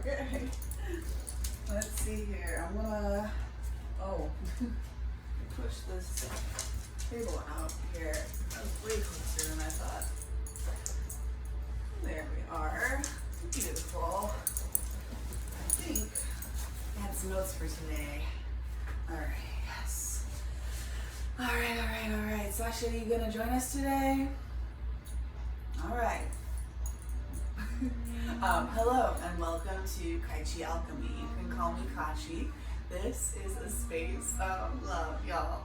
Okay. Let's see here. I'm gonna push this table out here. That was way closer than I thought. There we are. Beautiful. I think I had some notes for today. Alright, yes. Alright. Sasha, are you gonna join us today? Alright. Hello and welcome to Kai Chi Alchemy. You can call me Katchi. This is a space of love, y'all.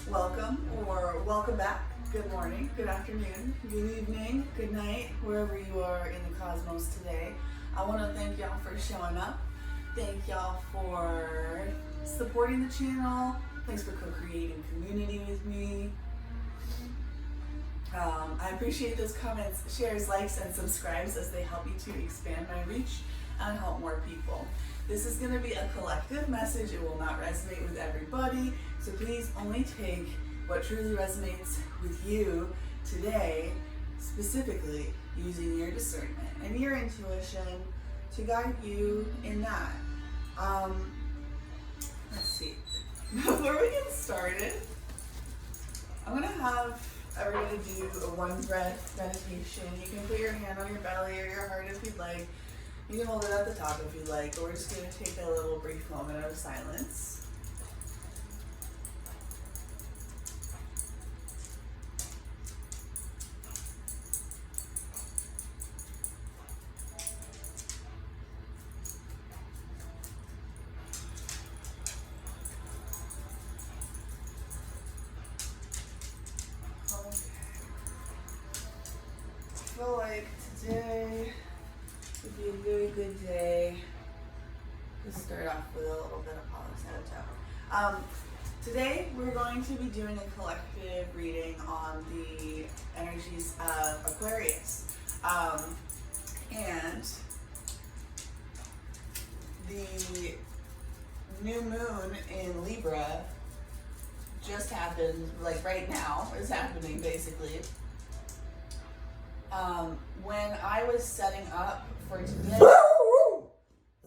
Welcome or welcome back. Good morning, good afternoon, good evening, good night, wherever you are in the cosmos today. I want to thank y'all for showing up. Thank y'all for supporting the channel. Thanks for co-creating community with me. I appreciate those comments, shares, likes, and subscribes as they help me to expand my reach and help more people. This is going to be a collective message. It will not resonate with everybody, so please only take what truly resonates with you today, specifically using your discernment and your intuition to guide you in that. Let's see. Before we get started, I'm going to have everybody do a one breath meditation. You can put your hand on your belly or your heart if you'd like. You can hold it at the top if you'd like, but we're just going to take a little brief moment of silence. I feel like today would be a very good day to start off with a little bit of Palo Santo. Today we're going to be doing a collective reading on the energies of Aquarius. And the new moon in Libra just happened, like right now is happening basically. When I was setting up for today,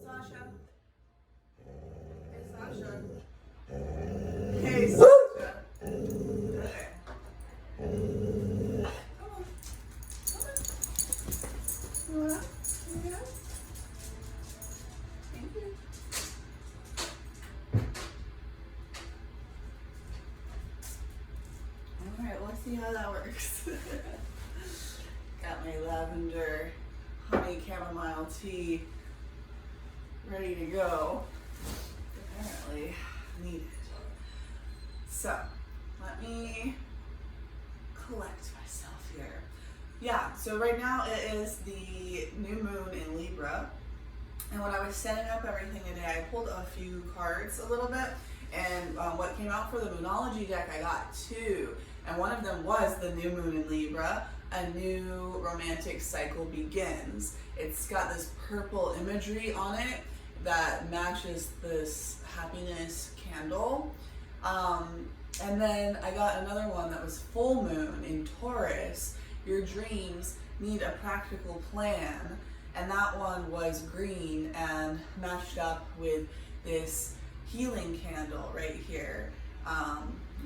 Sasha. Hey, Sasha. Hey, Sasha. Okay. Come on. You wanna? You get up? Thank you. All right, let's see how that works. Got my lavender honey chamomile tea ready to go. Apparently needed. So let me collect myself here. Yeah, so right now it is the new moon in Libra. And when I was setting up everything today, I pulled a few cards a little bit. And what came out for the Moonology deck, I got two. And one of them was the new moon in Libra. A new romantic cycle begins. It's got this purple imagery on it that matches this happiness candle. And then I got another one that was full moon in Taurus. Your dreams need a practical plan. And that one was green and matched up with this healing candle right here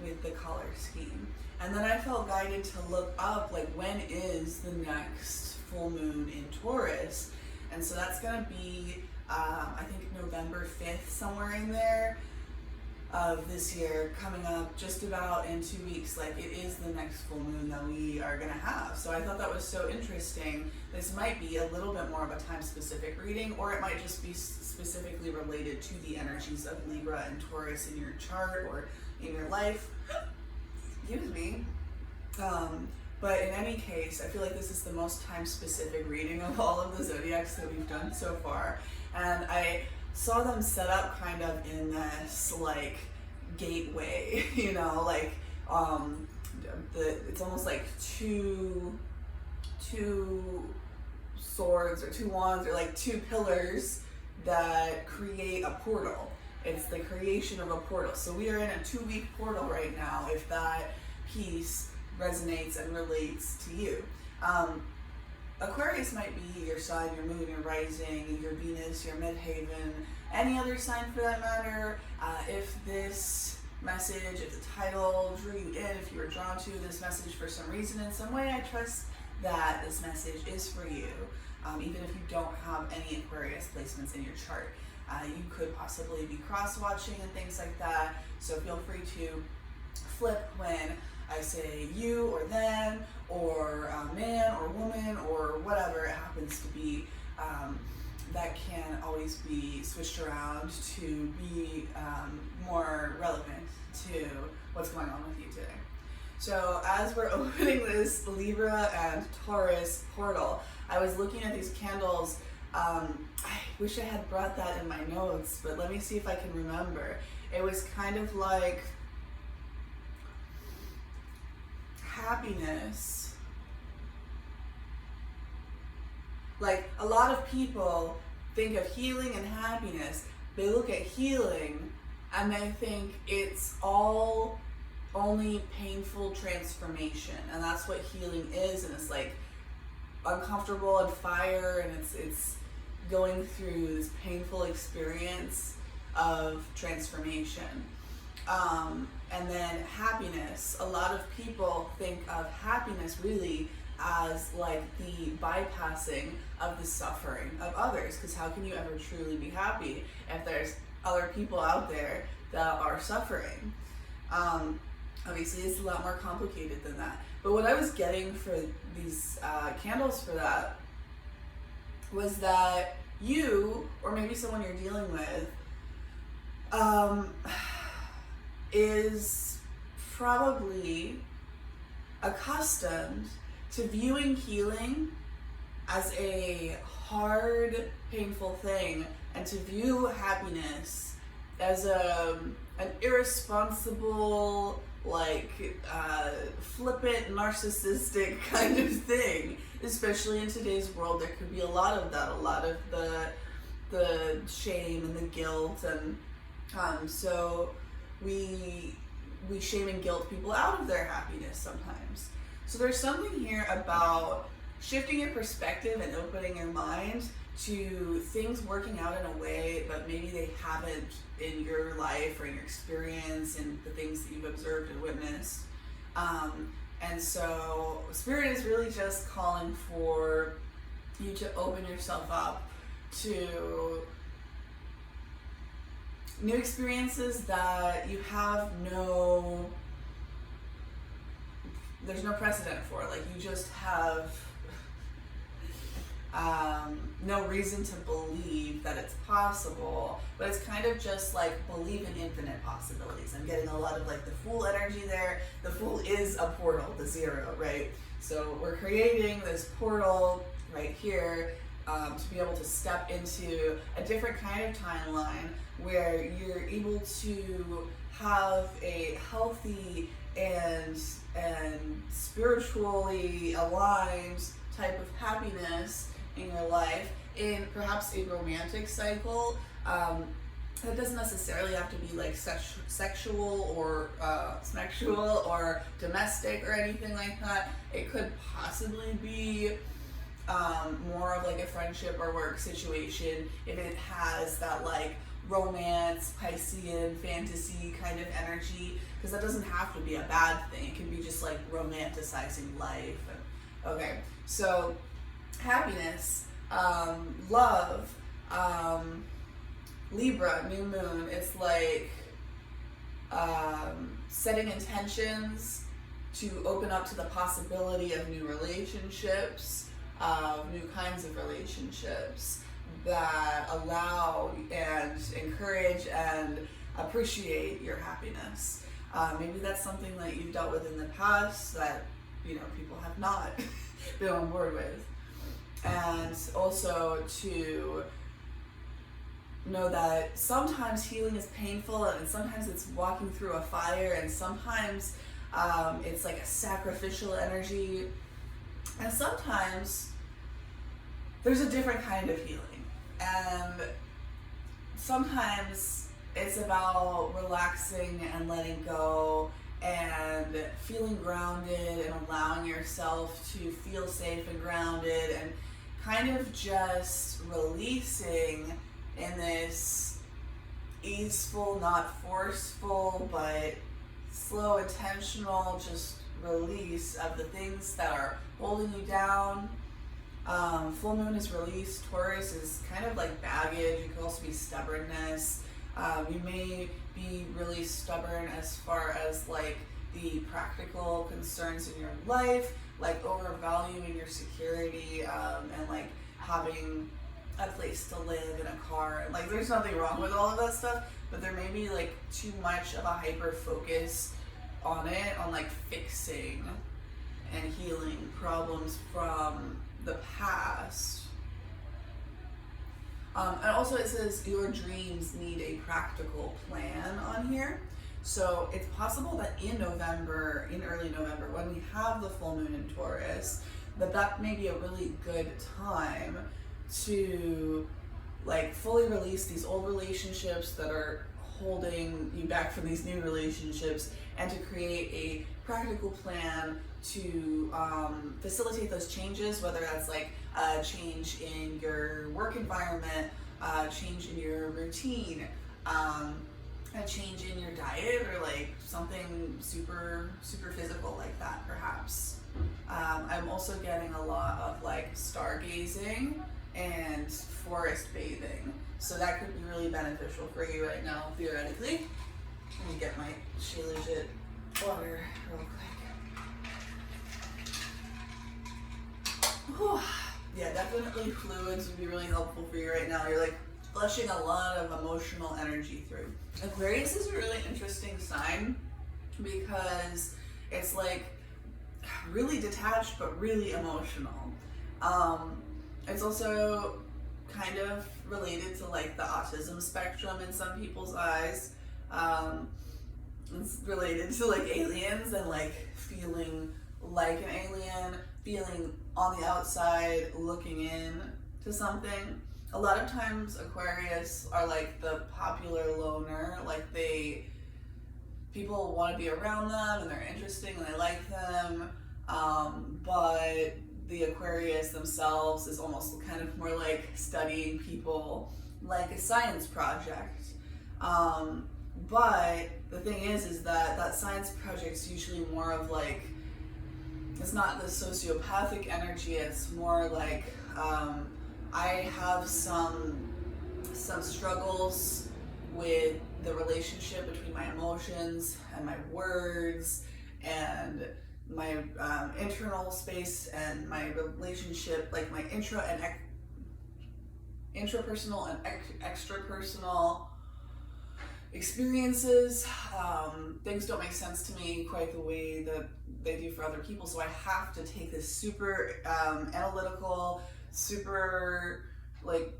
with the color scheme. And then I felt guided to look up, like, when is the next full moon in Taurus? And so that's going to be, I think, November 5th, somewhere in there of this year, coming up just about in 2 weeks. Like, it is the next full moon that we are going to have. So I thought that was so interesting. This might be a little bit more of a time-specific reading, or it might just be specifically related to the energies of Libra and Taurus in your chart or in your life. Excuse me. But in any case, I feel like this is the most time-specific reading of all of the zodiacs that we've done so far. And I saw them set up kind of in this, like, gateway, you know, like, it's almost like two swords or two wands or like two pillars that create a portal. It's the creation of a portal. So we are in a 2-week portal right now, if that piece resonates and relates to you. Aquarius might be your sun, your moon, your rising, your Venus, your midheaven, any other sign for that matter. If this message, if the title drew you in, if you were drawn to this message for some reason in some way, I trust that this message is for you. Even if you don't have any Aquarius placements in your chart. You could possibly be cross-watching and things like that, so feel free to flip when I say you or them or man or woman or whatever it happens to be. That can always be switched around to be more relevant to what's going on with you today. So as we're opening this Libra and Taurus portal, I was looking at these candles. I wish I had brought that in my notes, but let me see if I can remember. It was kind of like happiness. Like a lot of people think of healing and happiness. They look at healing and they think it's all only painful transformation, and that's what healing is, and it's like uncomfortable and fire, and it's going through this painful experience of transformation. And then happiness. A lot of people think of happiness really as like the bypassing of the suffering of others, because how can you ever truly be happy if there's other people out there that are suffering? Obviously it's a lot more complicated than that. But what I was getting for these candles for that was that you, or maybe someone you're dealing with, is probably accustomed to viewing healing as a hard, painful thing, and to view happiness as an irresponsible, like flippant, narcissistic kind of thing. Especially in today's world, there could be a lot of that, a lot of the shame and the guilt, and so we shame and guilt people out of their happiness sometimes. So there's something here about shifting your perspective and opening your mind to things working out in a way that maybe they haven't in your life or in your experience and the things that you've observed and witnessed. And so Spirit is really just calling for you to open yourself up to new experiences that you have there's no precedent for. Like, you just have no reason to believe that it's possible, but it's kind of just like believe in infinite possibilities. I'm getting a lot of like the Fool energy there. The Fool is a portal, the zero, right? So we're creating this portal right here to be able to step into a different kind of timeline where you're able to have a healthy and spiritually aligned type of happiness in your life, in perhaps a romantic cycle. That doesn't necessarily have to be like sexual or sexual or domestic or anything like that. It could possibly be more of like a friendship or work situation if it has that like romance, Piscean, fantasy kind of energy, because that doesn't have to be a bad thing. It can be just like romanticizing life. Okay, so happiness, love, Libra, new moon, it's like setting intentions to open up to the possibility of new relationships, new kinds of relationships that allow and encourage and appreciate your happiness. Maybe that's something that you've dealt with in the past that, you know, people have not been on board with. And also to know that sometimes healing is painful, and sometimes it's walking through a fire, and sometimes it's like a sacrificial energy, and sometimes there's a different kind of healing. And sometimes it's about relaxing and letting go and feeling grounded and allowing yourself to feel safe and grounded and kind of just releasing in this easeful, not forceful, but slow, intentional, just release of the things that are holding you down. Full moon is release. Taurus is kind of like baggage. It could also be stubbornness. You may be really stubborn as far as like the practical concerns in your life, like overvaluing your security, and like having a place to live in a car. And like there's nothing wrong with all of that stuff, but there may be like too much of a hyper focus on it, on like fixing and healing problems from the past. And also it says your dreams need a practical plan on here. So it's possible that in November, in early November, when we have the full moon in Taurus, that may be a really good time to like fully release these old relationships that are holding you back from these new relationships, and to create a practical plan to facilitate those changes, whether that's like a change in your work environment, a change in your routine, a change in your diet, or like something super physical like that perhaps. I'm also getting a lot of like stargazing and forest bathing, so that could be really beneficial for you right now theoretically. Let me get my Shilajit water real quick. Whew. Yeah, definitely fluids would be really helpful for you right now. You're like flushing a lot of emotional energy through. Aquarius is a really interesting sign because it's like really detached but really emotional. It's also kind of related to like the autism spectrum in some people's eyes. It's related to like aliens and like feeling like an alien, feeling on the outside, looking in to something. A lot of times Aquarius are like the popular loner, like people want to be around them and they're interesting and they like them, but the Aquarius themselves is almost kind of more like studying people like a science project. But the thing is that science project's usually more of like, it's not the sociopathic energy, it's more like, I have some struggles with the relationship between my emotions and my words and my internal space and my relationship, like my intrapersonal and extrapersonal experiences. Things don't make sense to me quite the way that they do for other people, so I have to take this super analytical, super like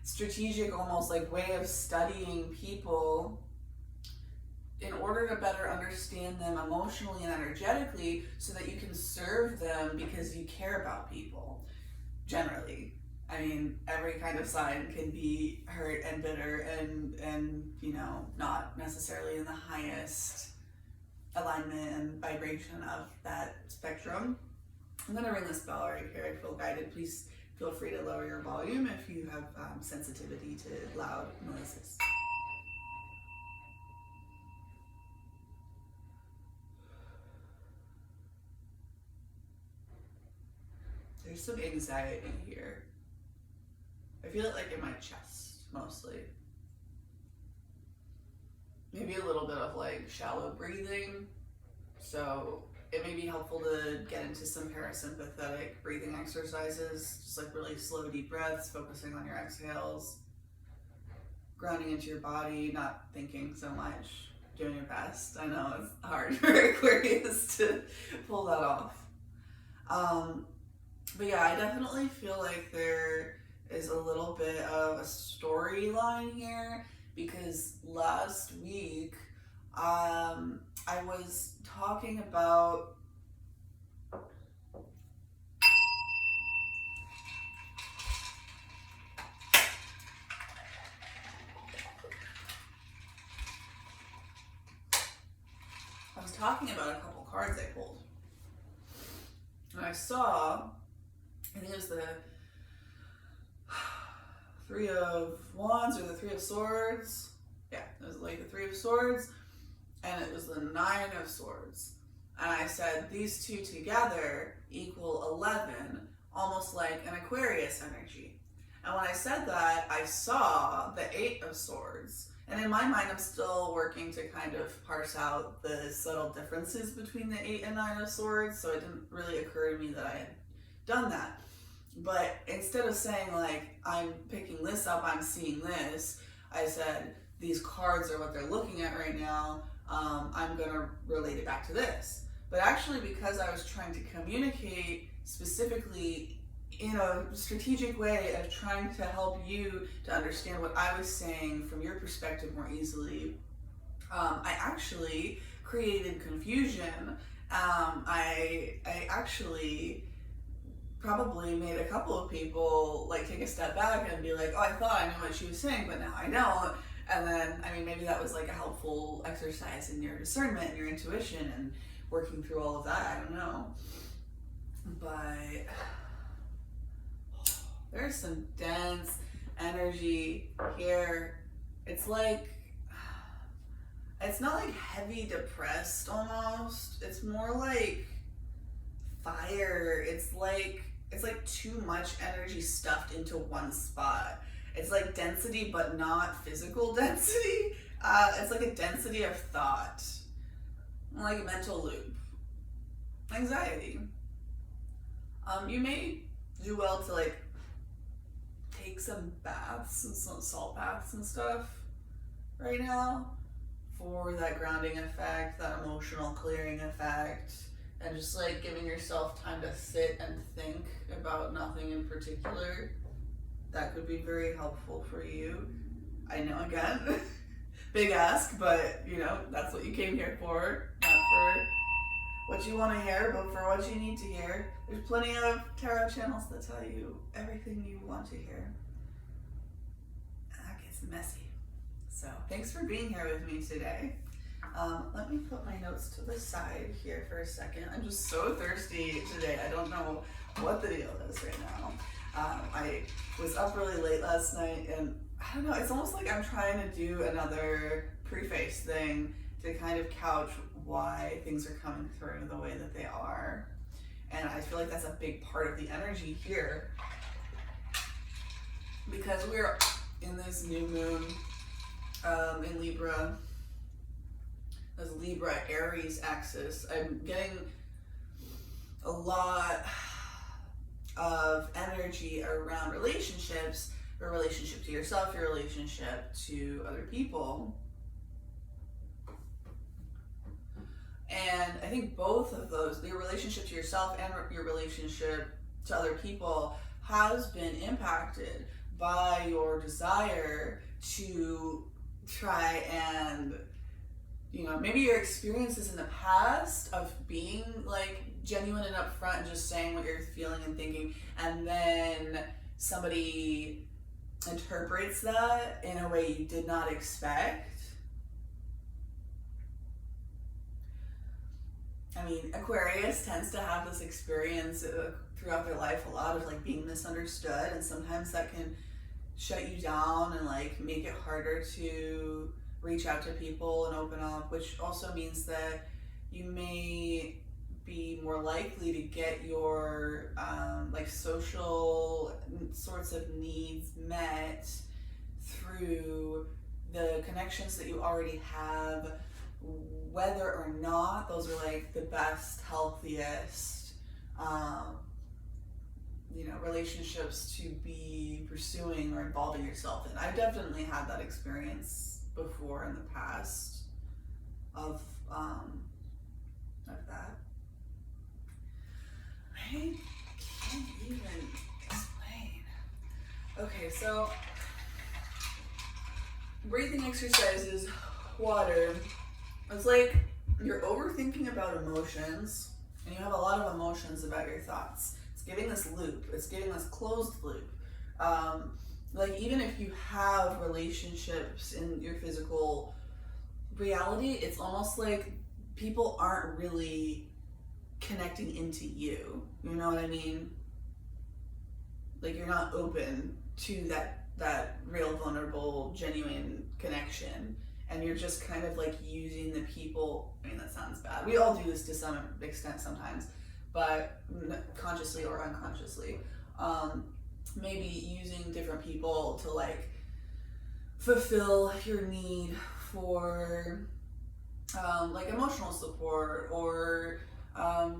strategic almost like way of studying people in order to better understand them emotionally and energetically, so that you can serve them because you care about people generally. I mean, every kind of sign can be hurt and bitter and you know, not necessarily in the highest alignment and vibration of that spectrum. I'm going to ring this bell right here. I feel guided. Please feel free to lower your volume if you have sensitivity to loud noises. There's some anxiety here. I feel it like in my chest, mostly. Maybe a little bit of like shallow breathing. So it may be helpful to get into some parasympathetic breathing exercises, just like really slow, deep breaths, focusing on your exhales, grounding into your body, not thinking so much, doing your best. I know it's hard for Aquarius to pull that off. But yeah, I definitely feel like there is a little bit of a storyline here, because last week I was talking about talking about a couple cards I pulled. And I saw, I think it was the Three of Wands or the Three of Swords. Yeah, it was like the Three of Swords, and it was the Nine of Swords. And I said these two together equal 11, almost like an Aquarius energy. And when I said that, I saw the Eight of Swords. And in my mind, I'm still working to kind of parse out the subtle differences between the Eight and Nine of Swords, so it didn't really occur to me that I had done that. But instead of saying like, I'm picking this up, I'm seeing this, I said, these cards are what they're looking at right now, I'm gonna relate it back to this. But actually, because I was trying to communicate specifically in a strategic way of trying to help you to understand what I was saying from your perspective more easily, I actually created confusion. I actually probably made a couple of people like take a step back and be like, oh, I thought I knew what she was saying, but now I don't. And then, I mean, maybe that was like a helpful exercise in your discernment and your intuition and working through all of that. I don't know. But there's some dense energy here. It's like, it's not like heavy depressed almost. It's more like fire. It's like too much energy stuffed into one spot. It's like density, but not physical density. It's like a density of thought, like a mental loop. Anxiety. You may do well to like take some baths and some salt baths and stuff right now for that grounding effect, that emotional clearing effect, and just like giving yourself time to sit and think about nothing in particular. That could be very helpful for you. I know, again, big ask, but you know, that's what you came here for. Not for what you want to hear, but for what you need to hear. There's plenty of tarot channels that tell you everything you want to hear. That gets messy. So thanks for being here with me today. Let me put my notes to the side here for a second. I'm just so thirsty today. I don't know what the deal is right now. I was up really late last night, and I don't know, it's almost like I'm trying to do another preface thing to kind of couch why things are coming through the way that they are. And I feel like that's a big part of the energy here, because we're in this new moon in Libra, this Libra Aries axis. I'm getting a lot of energy around relationships, your relationship to yourself, your relationship to other people. And I think both of those, your relationship to yourself and your relationship to other people, has been impacted by your desire to try and, you know, maybe your experiences in the past of being like genuine and upfront and just saying what you're feeling and thinking, and then somebody interprets that in a way you did not expect. I mean, Aquarius tends to have this experience throughout their life, a lot of like being misunderstood, and sometimes that can shut you down and like make it harder to reach out to people and open up, which also means that you may be more likely to get your like social sorts of needs met through the connections that you already have, whether or not those are like the best, healthiest, you know, relationships to be pursuing or involving yourself in. I've definitely had that experience before in the past of that. I can't even explain. Okay, so breathing exercises, water. It's like you're overthinking about emotions, and you have a lot of emotions about your thoughts. It's getting this loop. It's getting this closed loop. Like even if you have relationships in your physical reality, it's almost like people aren't really connecting into you. You know what I mean? Like, you're not open to that real, vulnerable, genuine connection. And you're just kind of like using the people. I mean, that sounds bad. We all do this to some extent sometimes, but consciously or unconsciously. Maybe using different people to like fulfill your need for like emotional support or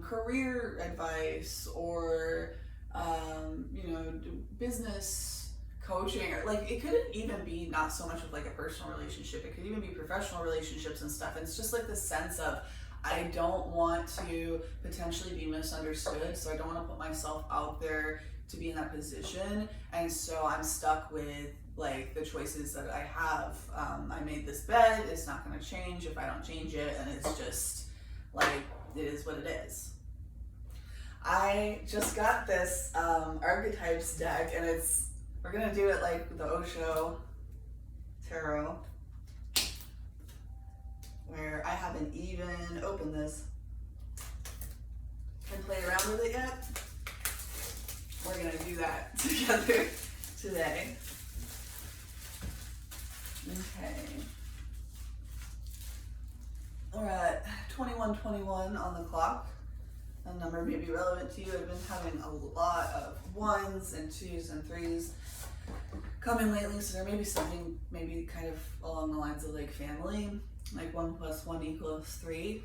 career advice or you know, business coaching, or like it couldn't even be not so much of like a personal relationship, it could even be professional relationships and stuff. And it's just like the sense of, I don't want to potentially be misunderstood, so I don't want to put myself out there to be in that position, and so I'm stuck with like the choices that I have. I made this bed, it's not going to change if I don't change it, and it's just like, it is what it is. I just got this archetypes deck, and we're gonna do it like the Osho Tarot, where I haven't even opened this and played around with it yet. We're gonna do that together today. Okay. We're at 21:21 on the clock. A number may be relevant to you. I've been having a lot of 1s and 2s and 3s coming lately, so there may be something maybe kind of along the lines of like family, like 1 + 1 = 3,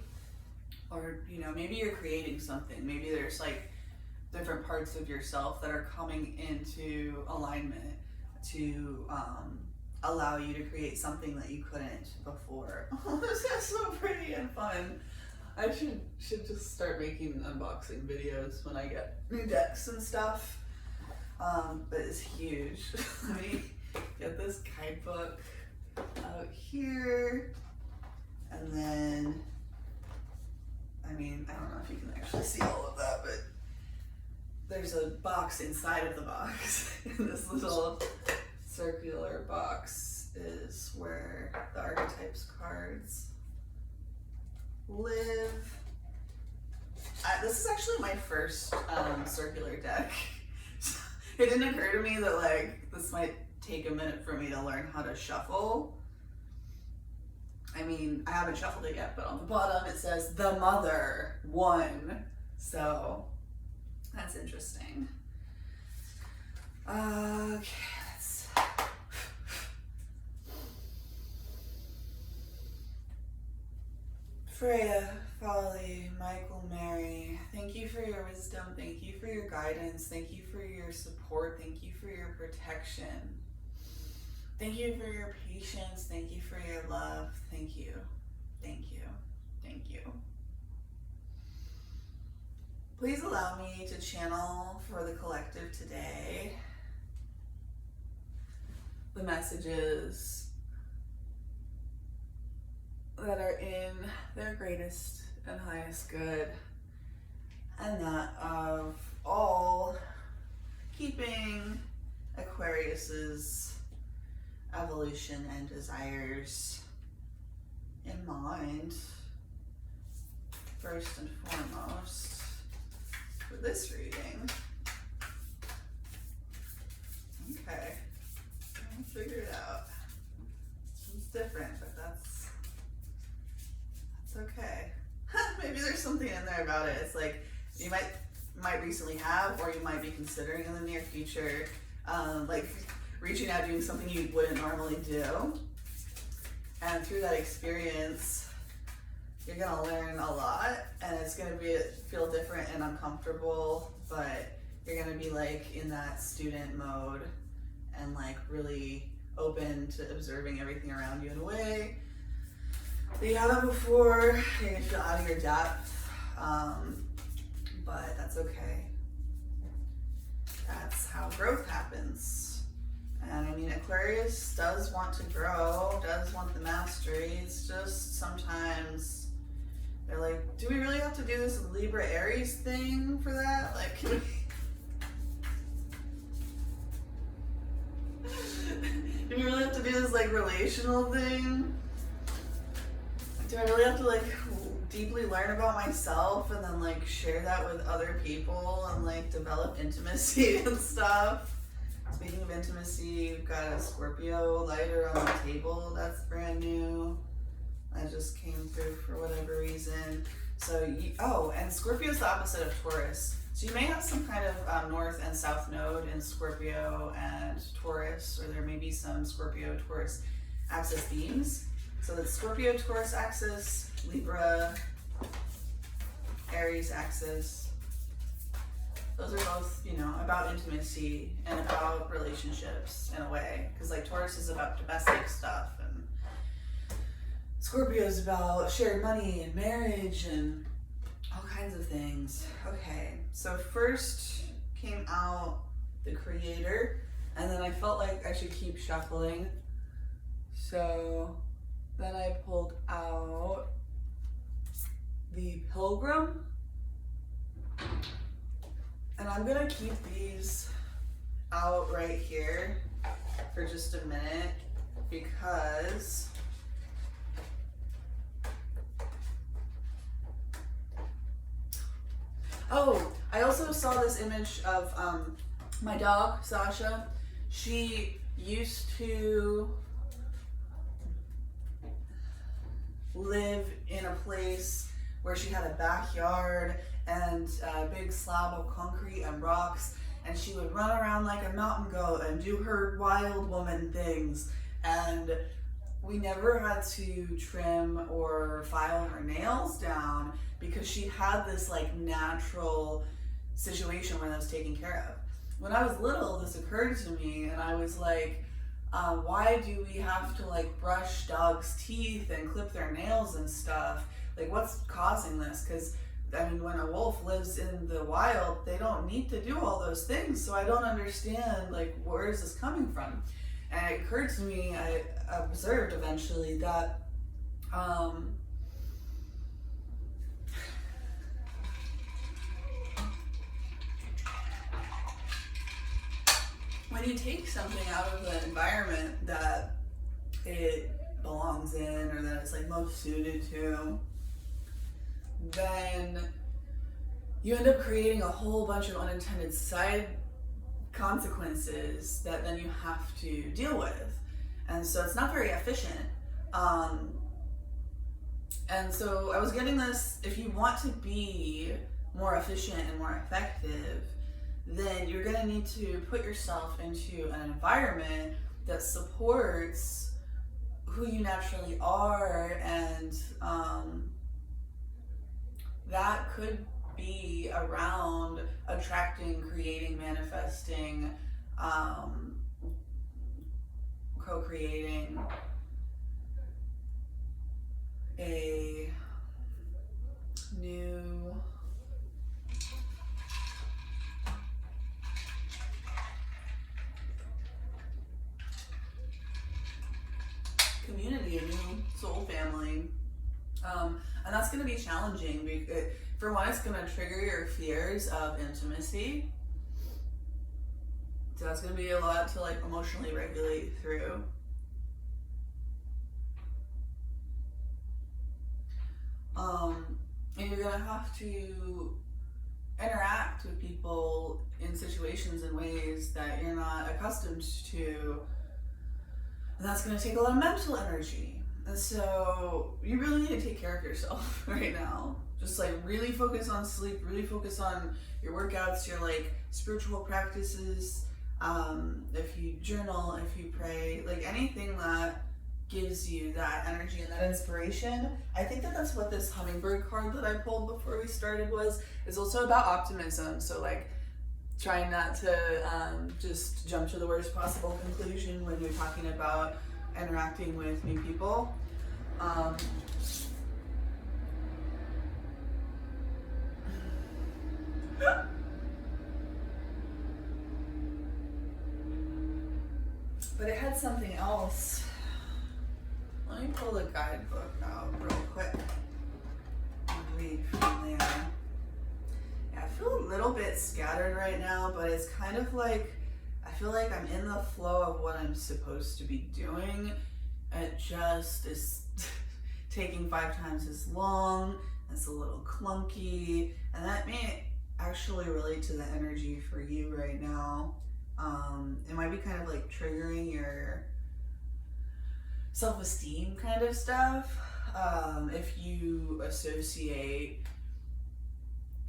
or you know, maybe you're creating something. Maybe there's like different parts of yourself that are coming into alignment to allow you to create something that you couldn't before. Oh, this is so pretty and fun. I should just start making unboxing videos when I get new decks and stuff. But it's huge. Let me get this guidebook out here. And then, I mean, I don't know if you can actually see all of that, but there's a box inside of the box. And this little circular box is where the archetypes cards live. This is actually my first circular deck. It didn't occur to me that like this might take a minute for me to learn how to shuffle. I mean, I haven't shuffled it yet, but on the bottom it says the mother 1. So that's interesting. Okay, let's Freya, Folly, Michael, Mary, thank you for your wisdom, thank you for your guidance, thank you for your support, thank you for your protection, thank you for your patience, thank you for your love, thank you, thank you, thank you. Please allow me to channel for the collective today the messages that are in their greatest and highest good, and that of all keeping Aquarius's evolution and desires in mind first and foremost for this reading. Okay, I'll figure it out. It's different, but that's okay. Maybe there's something in there about it. It's like you might recently have, or you might be considering in the near future, like reaching out, doing something you wouldn't normally do. And through that experience, you're gonna learn a lot, and it's gonna feel different and uncomfortable, but you're gonna be like in that student mode and like really open to observing everything around you in a way that you haven't before. You're gonna feel out of your depth, but that's okay. That's how growth happens. And I mean, Aquarius does want to grow, does want the mastery. It's just sometimes they're like, do we really have to do this Libra Aries thing for that? Like, can we... do we really have to do this like relational thing? Do I really have to like deeply learn about myself and then like share that with other people and like develop intimacy and stuff. Speaking of intimacy, we've got a Scorpio lighter on the table. That's brand new. I just came through for whatever reason. So, and Scorpio is the opposite of Taurus. So you may have some kind of north and south node in Scorpio and Taurus, or there may be some Scorpio-Taurus axis themes. So that's Scorpio-Taurus axis, Libra, Aries axis. Those are both, you know, about intimacy and about relationships in a way. Because like Taurus is about domestic stuff and Scorpio is about shared money and marriage and all kinds of things. Okay, so first came out the Creator, and then I felt like I should keep shuffling. So then I pulled out the Pilgrim. And I'm gonna keep these out right here for just a minute because I also saw this image of my dog, Sasha. She used to live in a place where she had a backyard and a big slab of concrete and rocks, and she would run around like a mountain goat and do her wild woman things. And we never had to trim or file her nails down because she had this like natural situation where that was taken care of. When I was little, this occurred to me, and I was like, why do we have to like brush dogs' teeth and clip their nails and stuff? Like, what's causing this? Because I mean, when a wolf lives in the wild, they don't need to do all those things. So I don't understand, like, where is this coming from? And it occurred to me, I observed eventually that when you take something out of the environment that it belongs in or that it's like most suited to, then you end up creating a whole bunch of unintended side consequences that then you have to deal with. And so it's not very efficient. And so I was getting this, if you want to be more efficient and more effective, then you're gonna need to put yourself into an environment that supports who you naturally are, and that could be around attracting, creating, manifesting, co-creating a new community, a new soul family. And that's going to be challenging because, for one, it's going to trigger your fears of intimacy. So that's going to be a lot to like emotionally regulate through. And you're going to have to interact with people in situations in ways that you're not accustomed to. And that's going to take a lot of mental energy. And so you really need to take care of yourself right now. Just like really focus on sleep, really focus on your workouts, your like spiritual practices. If you journal, if you pray, like anything that gives you that energy and that inspiration. I think that that's what this hummingbird card that I pulled before we started was. It's also about optimism. So like trying not to just jump to the worst possible conclusion when you're talking about interacting with new people. But it had something else. Let me pull the guidebook out real quick and read from there. Yeah, I feel a little bit scattered right now, but it's kind of like, I feel like I'm in the flow of what I'm supposed to be doing. It just is taking 5 times as long It's a little clunky, and that may actually relate to the energy for you right now. It might be kind of like triggering your self-esteem kind of stuff. If you associate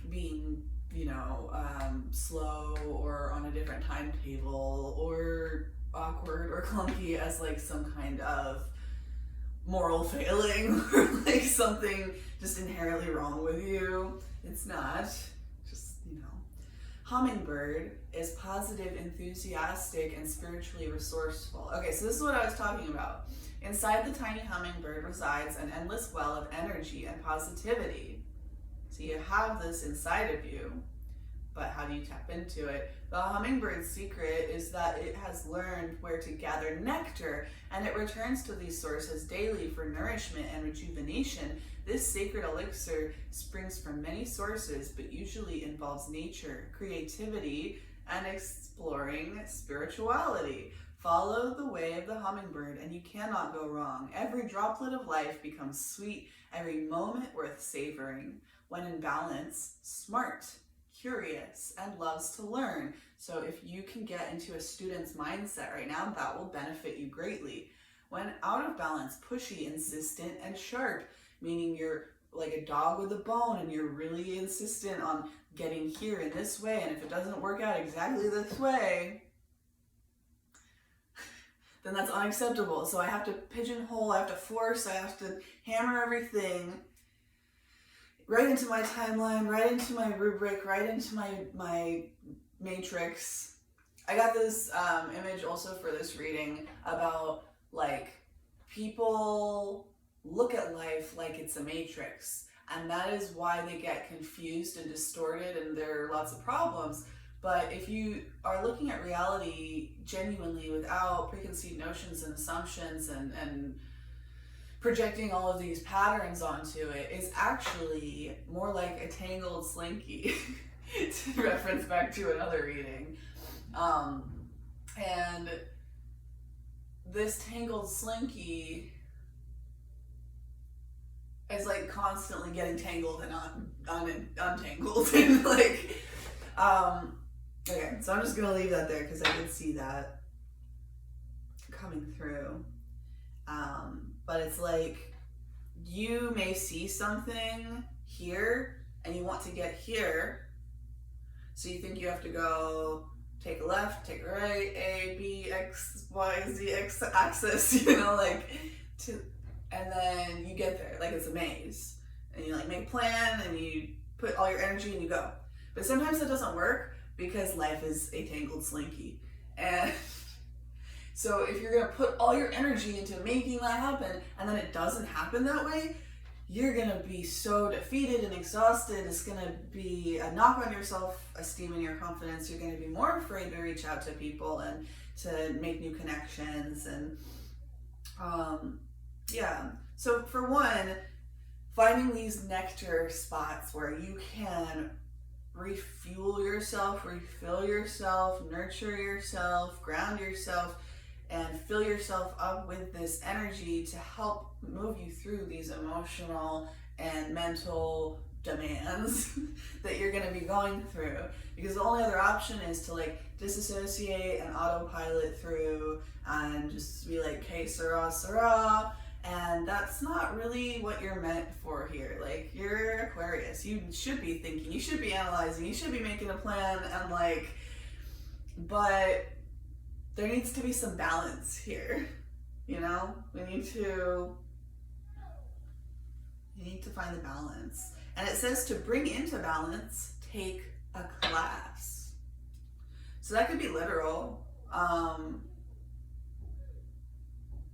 being, slow or on a different timetable or awkward or clunky as like some kind of moral failing or like something just inherently wrong with you. It's not. Just, Hummingbird is positive, enthusiastic, and spiritually resourceful. Okay, so this is what I was talking about. Inside the tiny hummingbird resides an endless well of energy and positivity. So you have this inside of you, but how do you tap into it? The hummingbird's secret is that it has learned where to gather nectar, and it returns to these sources daily for nourishment and rejuvenation. This sacred elixir springs from many sources, but usually involves nature, creativity, and exploring spirituality. Follow the way of the hummingbird, and you cannot go wrong. Every droplet of life becomes sweet, every moment worth savoring. When in balance, smart, curious, and loves to learn. So if you can get into a student's mindset right now, that will benefit you greatly. When out of balance, pushy, insistent, and sharp, meaning you're like a dog with a bone and you're really insistent on getting here in this way, and if it doesn't work out exactly this way, then that's unacceptable. So I have to pigeonhole, I have to force, I have to hammer everything right into my timeline, right into my rubric, right into my matrix. I got this image also for this reading about like people look at life like it's a matrix, and that is why they get confused and distorted and there are lots of problems. But if you are looking at reality genuinely without preconceived notions and assumptions and projecting all of these patterns onto it, is actually more like a tangled slinky, to reference back to another reading. And this tangled slinky is like constantly getting tangled and untangled and like, okay, so I'm just gonna leave that there because I did see that coming through. But it's like you may see something here and you want to get here, so you think you have to go take a left, take a right, A, B, X, Y, Z, X axis, and then you get there like it's a maze, and you like make a plan and you put all your energy and you go. But sometimes it doesn't work because life is a tangled slinky, and so if you're gonna put all your energy into making that happen and then it doesn't happen that way, you're gonna be so defeated and exhausted. It's gonna be a knock on your self-esteem and your confidence. You're gonna be more afraid to reach out to people and to make new connections. And so for one, finding these nectar spots where you can refuel yourself, refill yourself, nurture yourself, ground yourself, and fill yourself up with this energy to help move you through these emotional and mental demands that you're going to be going through. Because the only other option is to like disassociate and autopilot through and just be like, hey, Sarah, Sarah. And that's not really what you're meant for here. Like, you're Aquarius. You should be thinking, you should be analyzing, you should be making a plan, and like, but there needs to be some balance here, we need to find the balance. And it says to bring into balance, take a class. So that could be literal,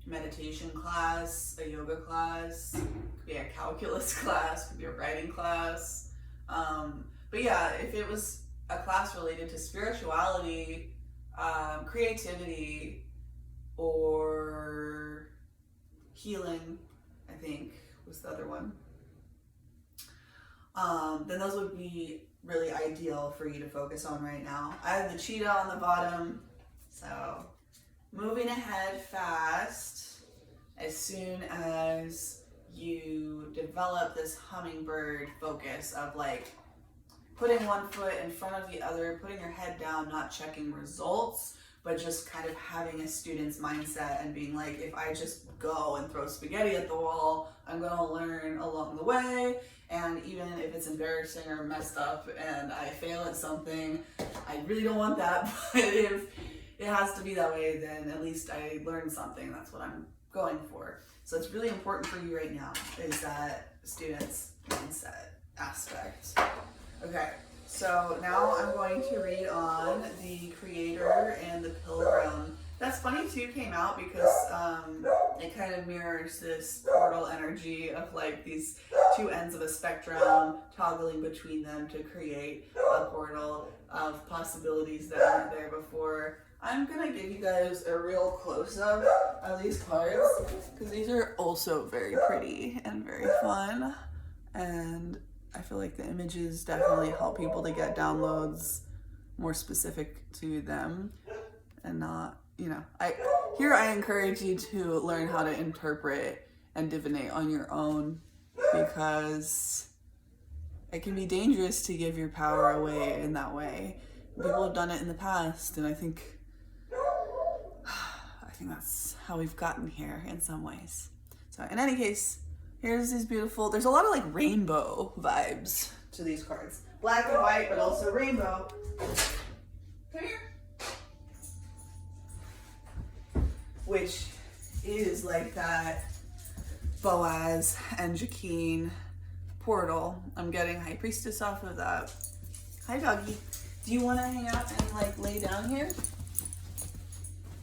meditation class, a yoga class, could be a calculus class, could be a writing class. But yeah, if it was a class related to spirituality, creativity, or healing, I think was the other one, then those would be really ideal for you to focus on right now. I have the cheetah on the bottom, so moving ahead fast as soon as you develop this hummingbird focus of like putting one foot in front of the other, putting your head down, not checking results, but just kind of having a student's mindset and being like, if I just go and throw spaghetti at the wall, I'm gonna learn along the way. And even if it's embarrassing or messed up and I fail at something, I really don't want that. But if it has to be that way, then at least I learned something. That's what I'm going for. So it's really important for you right now is that student's mindset aspect. Okay, so now I'm going to read on the Creator and the Pilgrim. That's funny too came out because it kind of mirrors this portal energy of like these two ends of a spectrum toggling between them to create a portal of possibilities that weren't there before. I'm gonna give you guys a real close-up of these cards because these are also very pretty and very fun, and I feel like the images definitely help people to get downloads more specific to them and not, you know, I encourage you to learn how to interpret and divinate on your own because it can be dangerous to give your power away in that way. People have done it in the past, and I think that's how we've gotten here in some ways. So in any case, here's these beautiful, there's a lot of like rainbow vibes to these cards. Black and white, but also rainbow. Come here. Which is like that Boaz and Jaquine portal. I'm getting High Priestess off of that. Hi, doggy. Do you want to hang out and like lay down here?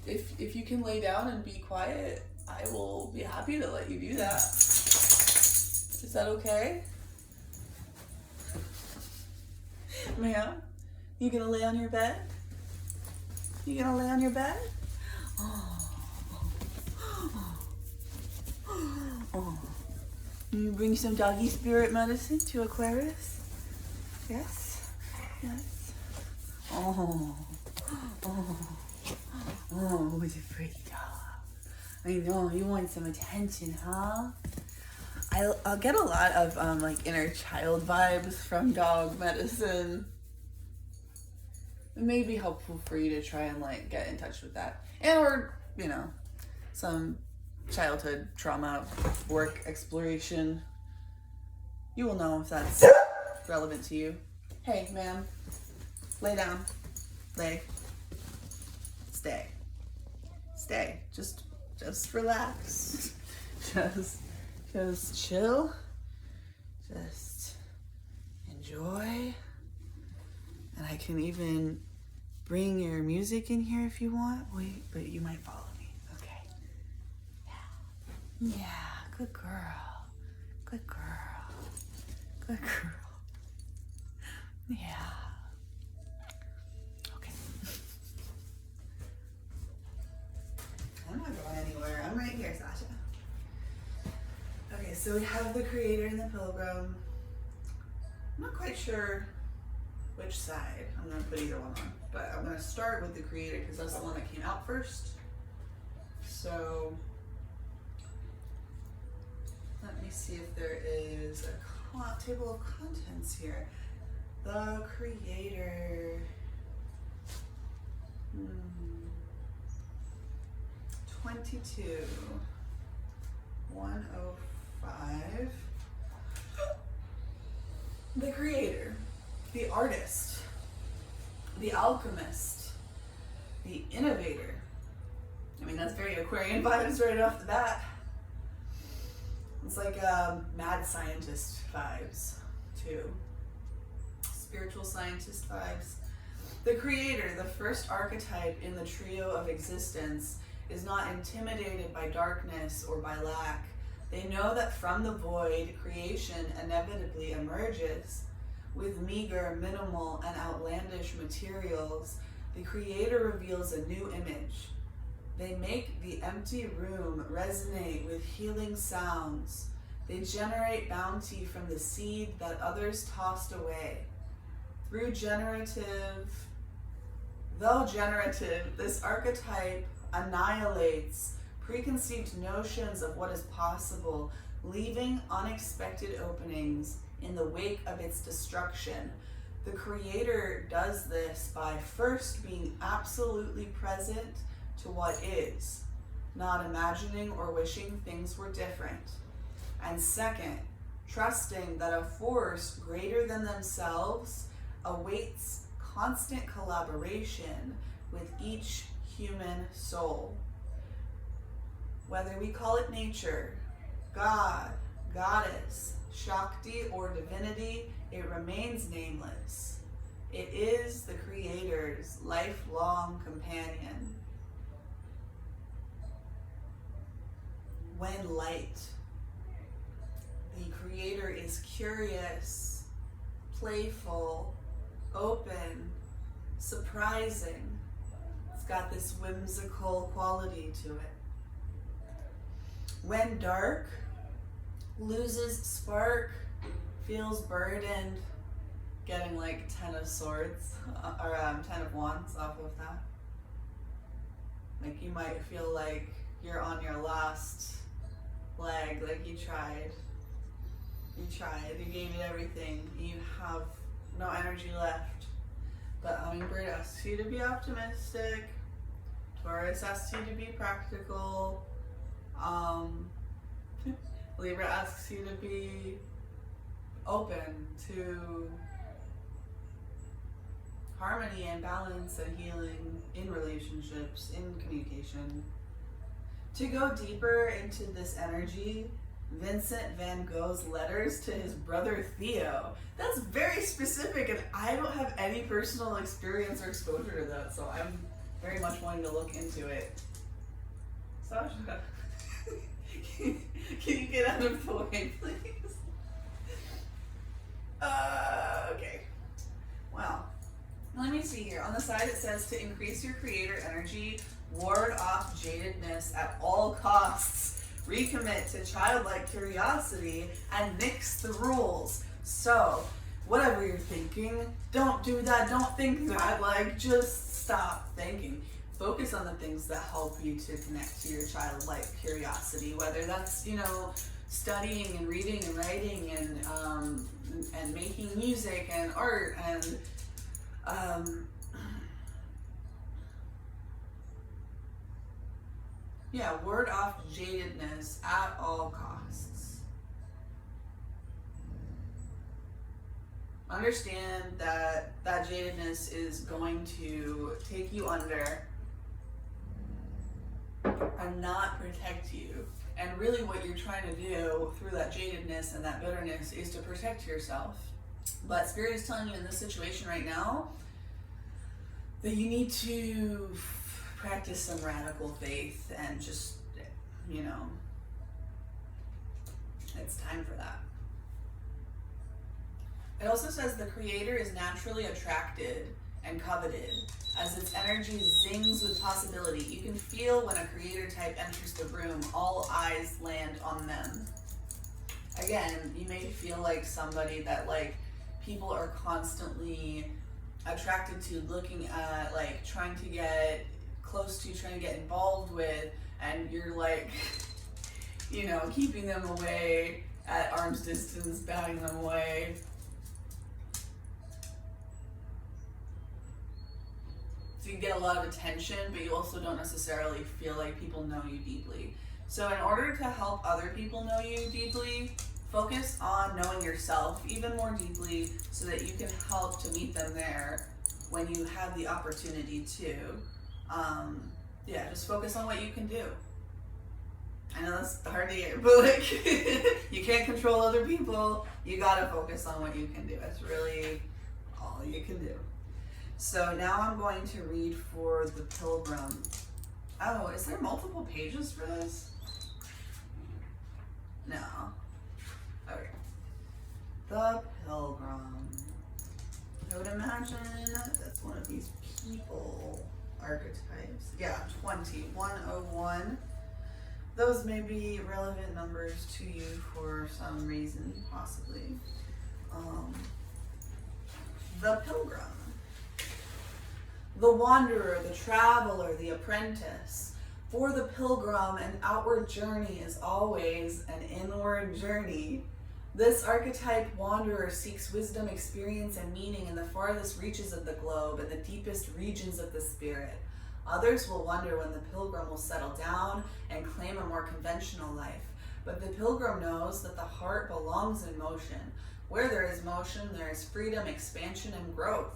If you can lay down and be quiet, I will be happy to let you do that. Is that okay? Ma'am, you gonna lay on your bed? You gonna lay on your bed? Oh. You bring some doggy spirit medicine to Aquarius? Yes? Yes. Oh, who's a pretty dog. I know, you want some attention, huh? I'll get a lot of like inner child vibes from dog medicine. It may be helpful for you to try and like get in touch with that. And or, you know, some childhood trauma work exploration. You will know if that's relevant to you. Hey, ma'am, lay down. Lay. Stay. Stay. Just relax. Just chill. Just enjoy. And I can even bring your music in here if you want. Wait, but you might follow me. Okay. Yeah. Yeah. Good girl. Good girl. Good girl. Yeah. Okay. I'm not going anywhere. I'm right here, Sasha. Okay, so we have the Creator and the Pilgrim. I'm not quite sure which side I'm going to put either one on, but I'm going to start with the Creator because that's the one that came out first. So let me see if there is a table of contents here. The Creator. 22. 105. The Creator. The Artist. The Alchemist. The Innovator. I mean, that's very Aquarian vibes right off the bat. It's like mad scientist vibes, too. Spiritual scientist vibes. The Creator, the first archetype in the trio of existence, is not intimidated by darkness or by lack. They know that from the void, creation inevitably emerges. With meager, minimal, and outlandish materials, the Creator reveals a new image. They make the empty room resonate with healing sounds. They generate bounty from the seed that others tossed away. Though generative, this archetype annihilates preconceived notions of what is possible, leaving unexpected openings in the wake of its destruction. The Creator does this by first being absolutely present to what is, not imagining or wishing things were different. And second, trusting that a force greater than themselves awaits constant collaboration with each human soul. Whether we call it nature, God, goddess, Shakti, or divinity, it remains nameless. It is the Creator's lifelong companion. When light, the Creator is curious, playful, open, surprising. It's got this whimsical quality to it. When dark, loses spark, feels burdened, getting like 10 of swords, or 10 of wands off of that. Like you might feel like you're on your last leg, like you tried, you gave it everything, you have no energy left. But Hummingbird asks you to be optimistic, Taurus asks you to be practical, Libra asks you to be open to harmony and balance and healing in relationships, in communication. To go deeper into this energy, Vincent van Gogh's letters to his brother Theo. That's very specific, and I don't have any personal experience or exposure to that, so I'm very much wanting to look into it. Sasha, can you get out of the way, please? Okay. Wow. Let me see here. On the side it says to increase your creator energy, ward off jadedness at all costs, recommit to childlike curiosity, and nix the rules. So, whatever you're thinking, don't do that, don't think that, like, just stop thinking. Focus on the things that help you to connect to your childlike curiosity, whether that's, studying and reading and writing and making music and art and ward off jadedness at all costs. Understand that jadedness is going to take you under and not protect you. And really what you're trying to do through that jadedness and that bitterness is to protect yourself. But Spirit is telling you in this situation right now that you need to practice some radical faith and just, it's time for that. It also says the Creator is naturally attracted and coveted as its energy zings with possibility. You can feel when a creator type enters the room, all eyes land on them. Again, you may feel like somebody that people are constantly attracted to, looking at, trying to get close to, trying to get involved with, and you're keeping them away at arm's distance, batting them away. So you get a lot of attention, but you also don't necessarily feel like people know you deeply. So in order to help other people know you deeply, focus on knowing yourself even more deeply so that you can help to meet them there when you have the opportunity to. Just focus on what you can do. I know that's hard to hear, but you can't control other people. You gotta focus on what you can do. That's really all you can do. So now I'm going to read for the Pilgrim. Oh, is there multiple pages for this? No. Okay. The Pilgrim. I would imagine that's one of these people archetypes. Yeah, 101. Those may be relevant numbers to you for some reason, possibly. The Pilgrim. The wanderer, the traveler, the apprentice, For the pilgrim, an outward journey is always an inward journey. This archetype wanderer seeks wisdom, experience, and meaning in the farthest reaches of the globe and the deepest regions of the spirit. Others will wonder when the pilgrim will settle down and claim a more conventional life. But the pilgrim knows that the heart belongs in motion. Where there is motion, there is freedom, expansion, and growth.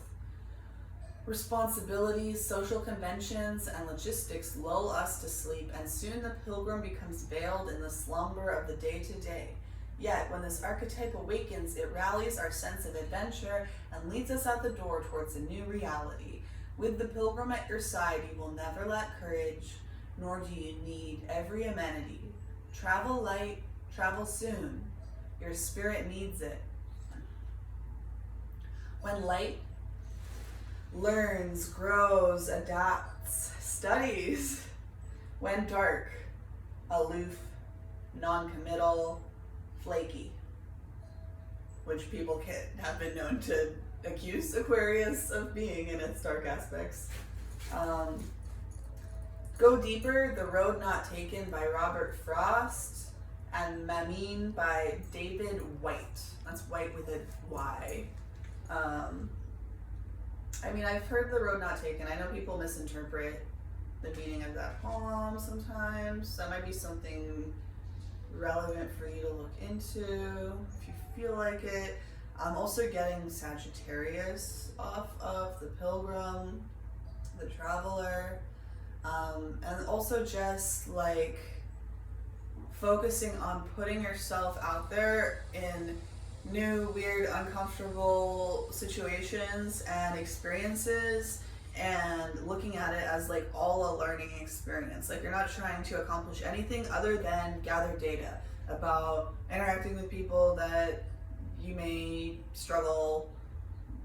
Responsibilities, social conventions, and logistics lull us to sleep, and soon the pilgrim becomes veiled in the slumber of the day-to-day. Yet, when this archetype awakens, it rallies our sense of adventure and leads us out the door towards a new reality. With the pilgrim at your side, you will never lack courage, nor do you need every amenity. Travel light, travel soon. Your spirit needs it. When light learns, grows, adapts, studies. When dark, aloof, non-committal, flaky, which people have been known to accuse Aquarius of being in its dark aspects. Go Deeper, The Road Not Taken by Robert Frost, and Mamine by David White. That's White with a Y. I mean, I've heard The Road Not Taken. I know people misinterpret the meaning of that poem sometimes. That might be something relevant for you to look into if you feel like it. I'm also getting Sagittarius off of the pilgrim, the traveler, and also just like focusing on putting yourself out there in new, weird, uncomfortable situations and experiences, and looking at it as like all a learning experience. Like, you're not trying to accomplish anything other than gather data about interacting with people that you may struggle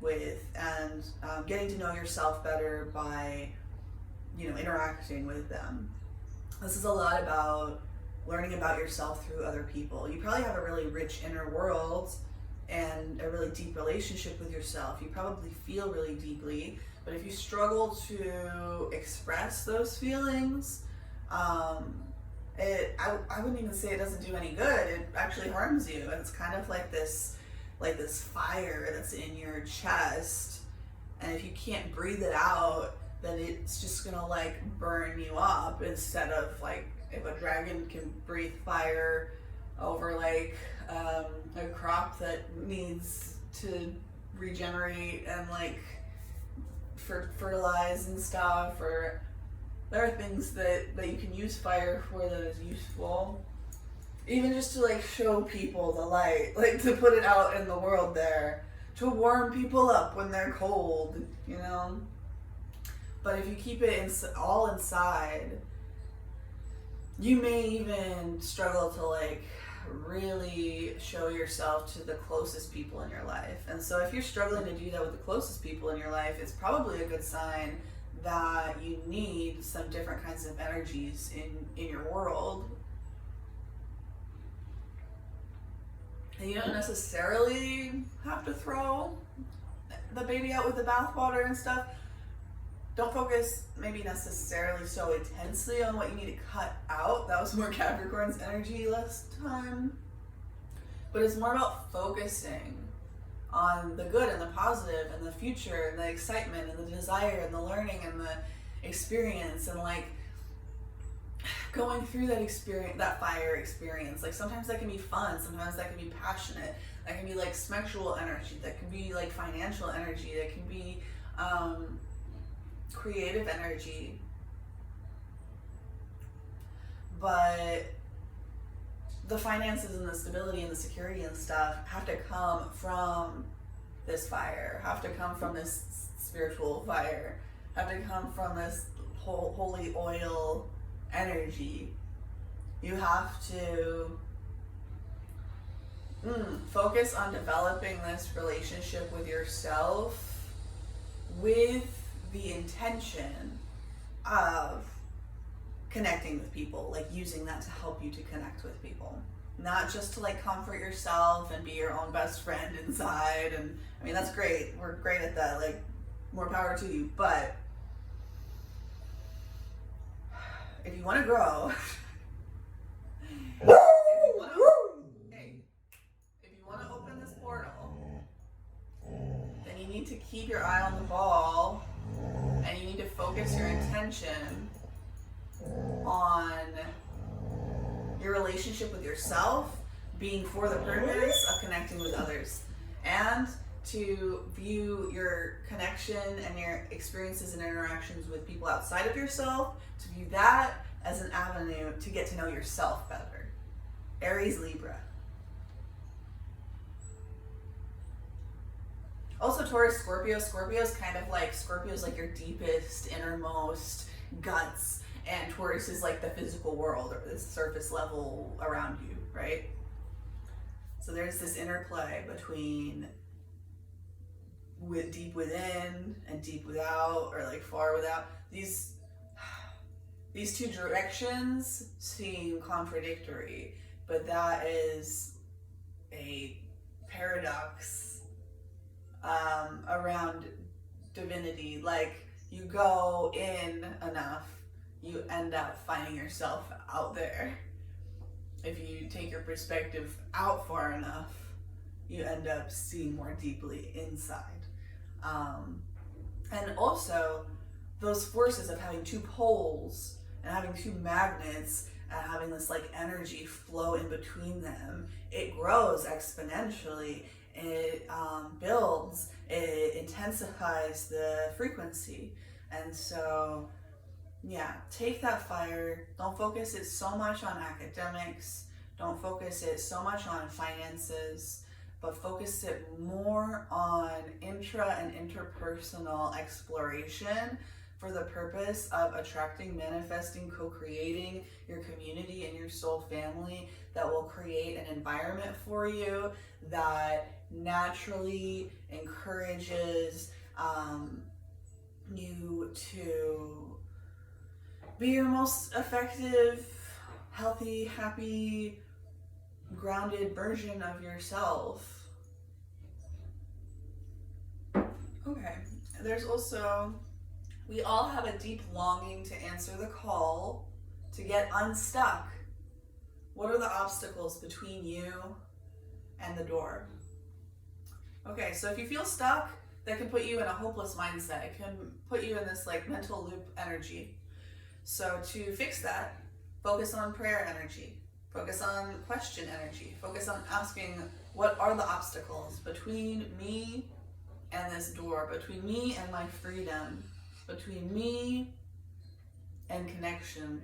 with, and getting to know yourself better by, interacting with them. This is a lot about learning about yourself through other people. You probably have a really rich inner world and a really deep relationship with yourself. You probably feel really deeply, but if you struggle to express those feelings, I wouldn't even say it doesn't do any good. It actually harms you. And it's kind of like this fire that's in your chest, and if you can't breathe it out, then it's just gonna like burn you up, instead of like if a dragon can breathe fire over like a crop that needs to regenerate and like fertilize and stuff, or there are things that you can use fire for that is useful, even just to like show people the light, like to put it out in the world there, to warm people up when they're cold, But if you keep it all inside, you may even struggle to like really show yourself to the closest people in your life. And so if you're struggling to do that with the closest people in your life, it's probably a good sign that you need some different kinds of energies in your world. And you don't necessarily have to throw the baby out with the bathwater and stuff. Don't focus maybe necessarily so intensely on what you need to cut out. That was more Capricorn's energy last time. But it's more about focusing on the good and the positive and the future and the excitement and the desire and the learning and the experience, and like going through that experience, that fire experience. Like sometimes that can be fun, sometimes that can be passionate, that can be like sexual energy, that can be like financial energy, that can be creative energy. But the finances and the stability and the security and stuff have to come from this fire, have to come from this spiritual fire, have to come from this holy oil energy. You have to focus on developing this relationship with yourself with the intention of connecting with people, like using that to help you to connect with people, not just to like comfort yourself and be your own best friend inside. And I mean, that's great, we're great at that, like more power to you, but if you want to grow, if you want to open this portal, then you need to keep your eye on the ball, and you need to focus your intention on your relationship with yourself being for the purpose of connecting with others, and to view your connection and your experiences and interactions with people outside of yourself, to view that as an avenue to get to know yourself better. Aries, Libra. Also Taurus, Scorpio. Scorpio's kind of like, Scorpio's like your deepest, innermost guts, and Taurus is like the physical world, or the surface level around you, right? So there's this interplay between with deep within and deep without, or like far without. These two directions seem contradictory, but that is a paradox around divinity. Like, you go in enough, you end up finding yourself out there. If you take your perspective out far enough, you end up seeing more deeply inside. And also, those forces of having two poles and having two magnets and having this like energy flow in between them, it grows exponentially. It builds, it intensifies the frequency. And so, yeah, take that fire. Don't focus it so much on academics. Don't focus it so much on finances, but focus it more on intra and interpersonal exploration for the purpose of attracting, manifesting, co-creating your community and your soul family that will create an environment for you that naturally encourages you to be your most effective, healthy, happy, grounded version of yourself. Okay, there's also, we all have a deep longing to answer the call, to get unstuck. What are the obstacles between you and the door? Okay, so if you feel stuck, that can put you in a hopeless mindset. It can put you in this like mental loop energy. So to fix that, focus on prayer energy. Focus on question energy. Focus on asking, what are the obstacles between me and this door, between me and my freedom, between me and connection,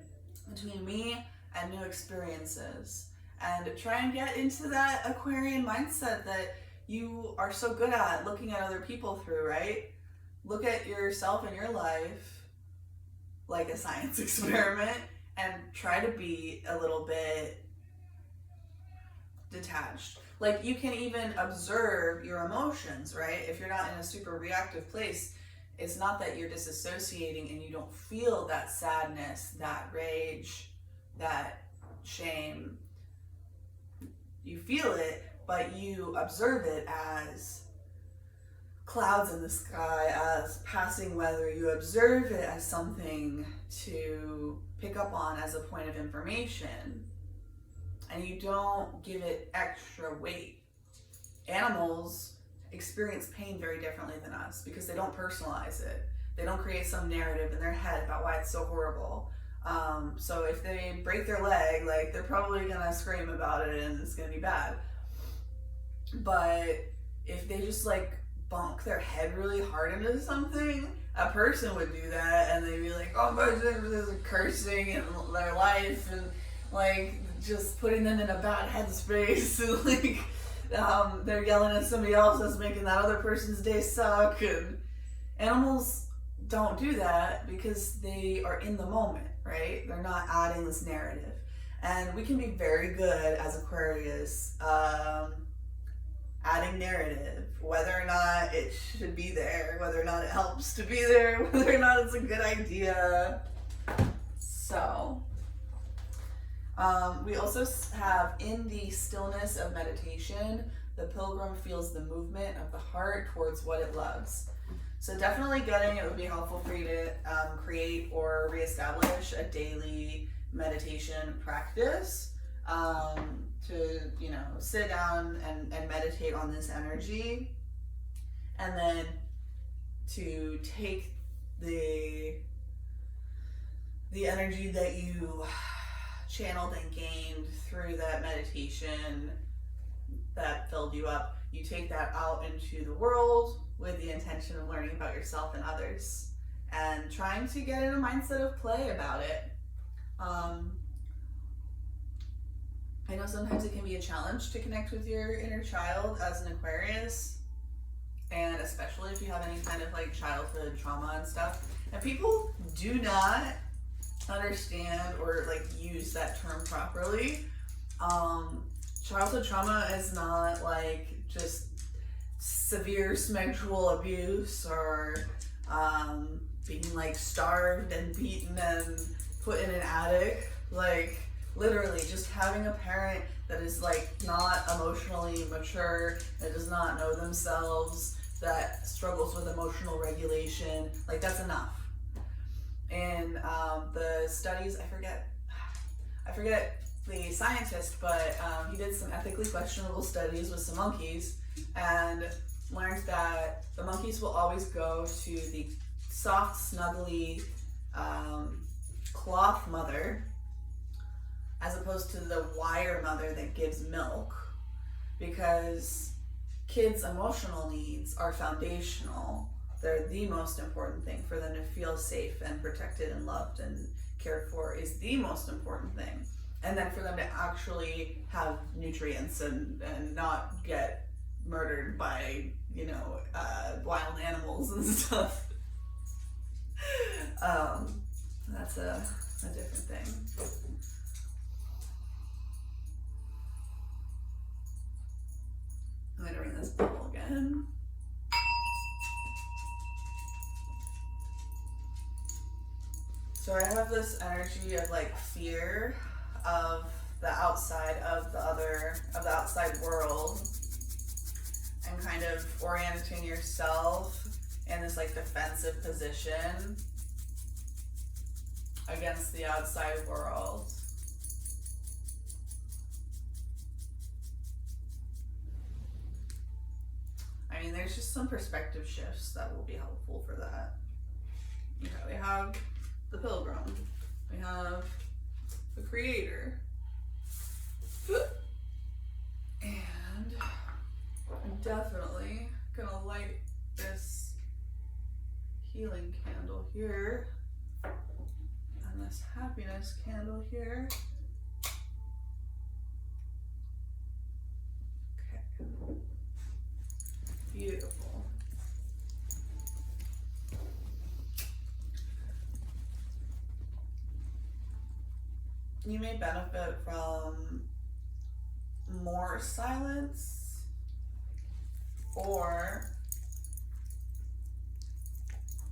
between me and new experiences. And try and get into that Aquarian mindset that you are so good at looking at other people through, right? Look at yourself and your life like a science experiment, and try to be a little bit detached. Like, you can even observe your emotions, right? If you're not in a super reactive place, it's not that you're disassociating and you don't feel that sadness, that rage, that shame. You feel it, but you observe it as clouds in the sky, as passing weather. You observe it as something to pick up on, as a point of information, and you don't give it extra weight. Animals experience pain very differently than us because they don't personalize it. They don't create some narrative in their head about why it's so horrible. So if they break their leg, like, they're probably gonna scream about it and it's gonna be bad. But if they just like bonk their head really hard into something, a person would do that and they'd be like, oh my goodness, cursing in their life and like just putting them in a bad headspace, and like they're yelling at somebody else that's making that other person's day suck. And animals don't do that because they are in the moment, right? They're not adding this narrative. And we can be very good as Aquarius adding narrative, whether or not it should be there, whether or not it helps to be there, whether or not it's a good idea. So we also have, in the stillness of meditation, the pilgrim feels the movement of the heart towards what it loves. So definitely it would be helpful for you to create or reestablish a daily meditation practice, to, you know, sit down and meditate on this energy, and then to take the energy that you channeled and gained through that meditation that filled you up, you take that out into the world with the intention of learning about yourself and others and trying to get in a mindset of play about it. I know sometimes it can be a challenge to connect with your inner child as an Aquarius, and especially if you have any kind of like childhood trauma and stuff. And people do not understand or like use that term properly. Childhood trauma is not like just severe sexual abuse or being like starved and beaten and put in an attic. Like literally just having a parent that is like not emotionally mature, that does not know themselves, that struggles with emotional regulation, like that's enough. And the studies, I forget the scientist, but he did some ethically questionable studies with some monkeys and learned that the monkeys will always go to the soft, snuggly cloth mother as opposed to the wire mother that gives milk, because kids' emotional needs are foundational. They're the most important thing. For them to feel safe and protected and loved and cared for is the most important thing. And then for them to actually have nutrients and not get murdered by, you know, wild animals and stuff. That's a different thing. I'm gonna ring this bell again. So I have this energy of like fear of the outside of the outside world, and kind of orienting yourself in this like defensive position against the outside world. I mean, there's just some perspective shifts that will be helpful for that. Okay, we have the Pilgrim. We have the Creator. And I'm definitely gonna light this healing candle here and this happiness candle here. Okay. Beautiful. You may benefit from more silence, or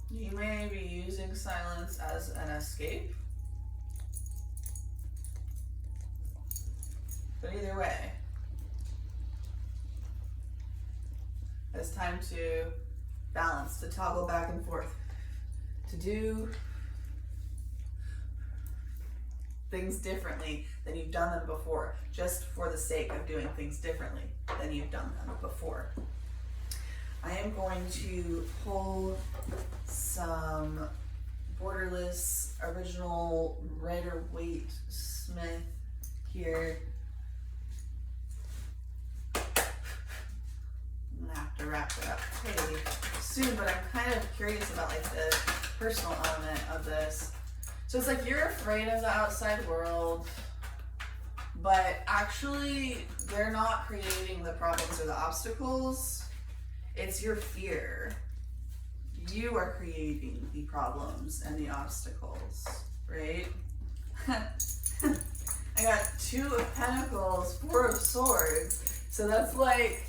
you may be using silence as an escape. But either way, it's time to balance, to toggle back and forth, to do things differently than you've done them before, just for the sake of doing things differently than you've done them before. I am going to pull some borderless original Rider-Waite Smith here. I'm gonna have to wrap it up pretty soon, but I'm kind of curious about like the personal element of this. So it's like you're afraid of the outside world, but actually they're not creating the problems or the obstacles. It's your fear. You are creating the problems and the obstacles, right? I got 2 of Pentacles, 4 of Swords. So that's like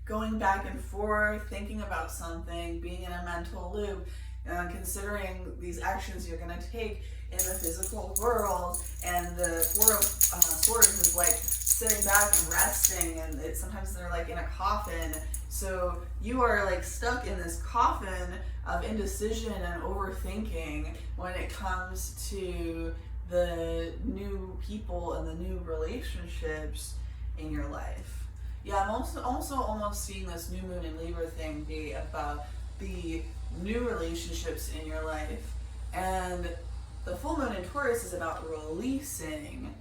going back and forth, thinking about something, being in a mental loop, considering these actions you're going to take in the physical world. And the 4 of Swords is like sitting back and resting, and sometimes they're like in a coffin So you are like stuck in this coffin of indecision and overthinking when it comes to the new people and the new relationships in your life. Yeah, I'm also almost seeing this new moon in Libra thing be about the new relationships in your life. And the full moon in Taurus is about releasing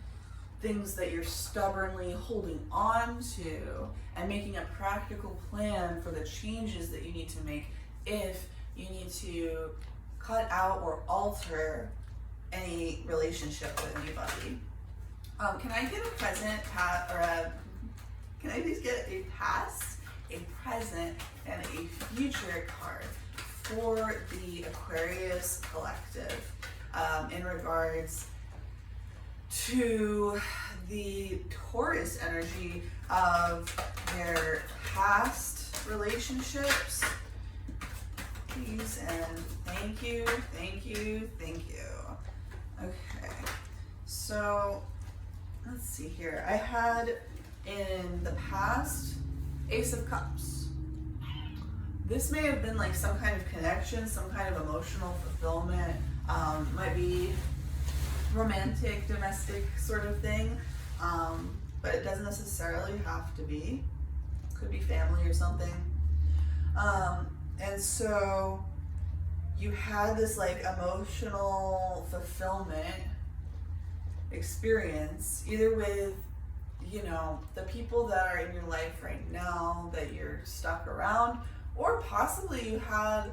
things that you're stubbornly holding on to and making a practical plan for the changes that you need to make if you need to cut out or alter any relationship with anybody. Can I get a present, can I please get a past, a present, and a future card for the Aquarius collective in regards to the Taurus energy of their past relationships? Please and thank you, thank you, thank you. Okay, so let's see here. I had in the past Ace of Cups. This may have been like some kind of connection, some kind of emotional fulfillment, might be romantic, domestic sort of thing, but it doesn't necessarily have to be. Could be family or something. And so you had this like emotional fulfillment experience, either with, you know, the people that are in your life right now that you're stuck around, or possibly you had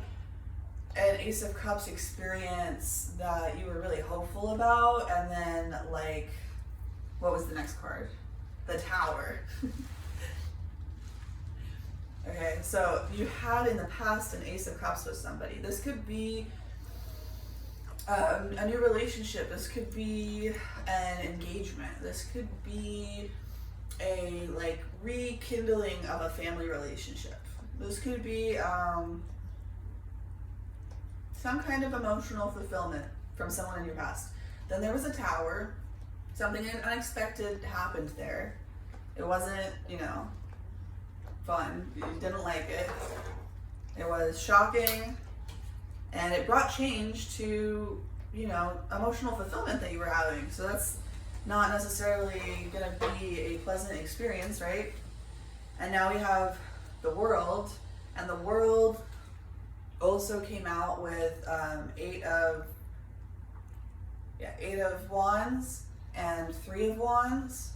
an Ace of Cups experience that you were really hopeful about, and then like, what was the next card? The Tower. Okay, so you had in the past an Ace of Cups with somebody. This could be a new relationship. This could be an engagement. This could be a like rekindling of a family relationship. This could be some kind of emotional fulfillment from someone in your past. Then there was a Tower. Something unexpected happened there. It wasn't, you know, fun. You didn't like it. It was shocking, and it brought change to, you know, emotional fulfillment that you were having. So that's not necessarily gonna be a pleasant experience, right? And now we have the World, and the World also came out with eight of Wands and 3 of Wands.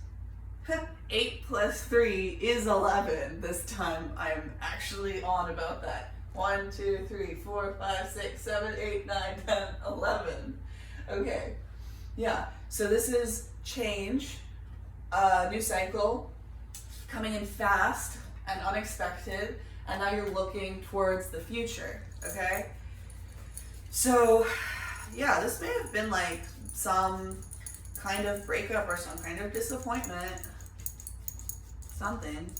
8 plus 3 is 11. This time I'm actually on about that. 1, 2, 3, 4, 5, 6, 7, 8, 9, 10, 11. Okay. Yeah. So this is change, new cycle, coming in fast and unexpected, and now you're looking towards the future. Okay. So yeah, this may have been like some kind of breakup or some kind of disappointment, something.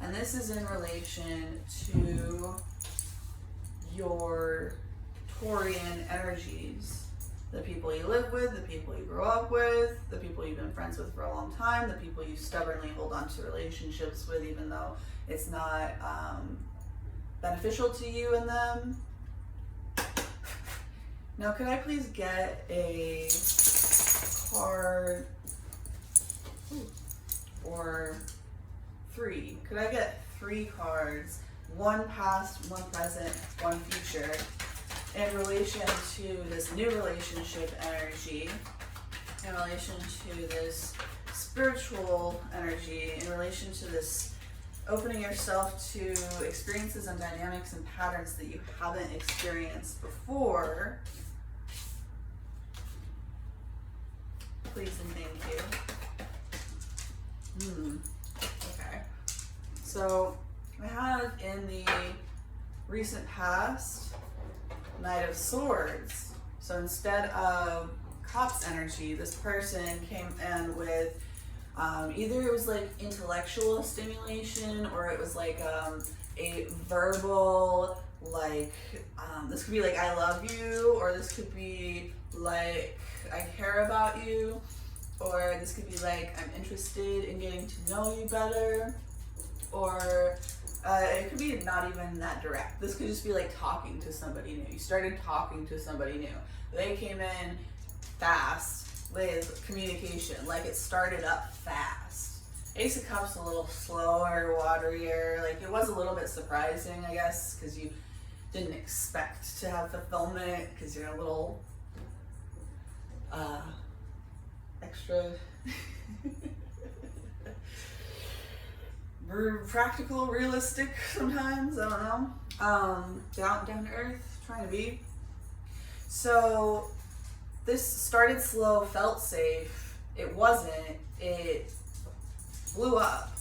And this is in relation to your Taurian energies. The people you live with, the people you grow up with, the people you've been friends with for a long time, the people you stubbornly hold on to relationships with even though it's not beneficial to you and them. Now, could I please get a card or 3? Could I get 3 cards, 1 past, 1 present, 1 future, in relation to this new relationship energy, in relation to this spiritual energy, in relation to this opening yourself to experiences and dynamics and patterns that you haven't experienced before? Please and thank you. Okay. So I have in the recent past Knight of Swords. So instead of Cups energy, this person came in with either it was like intellectual stimulation, or it was like a verbal, like this could be like I love you, or this could be like I care about you, or this could be like I'm interested in getting to know you better, or It could be not even that direct. This could just be like talking to somebody new. You started talking to somebody new. They came in fast with communication, like it started up fast. Ace of Cups a little slower, waterier. Like it was a little bit surprising, I guess, because you didn't expect to have fulfillment because you're a little extra practical, realistic sometimes. I don't know. Down to earth, trying to be. So this started slow, felt safe. It wasn't. It blew up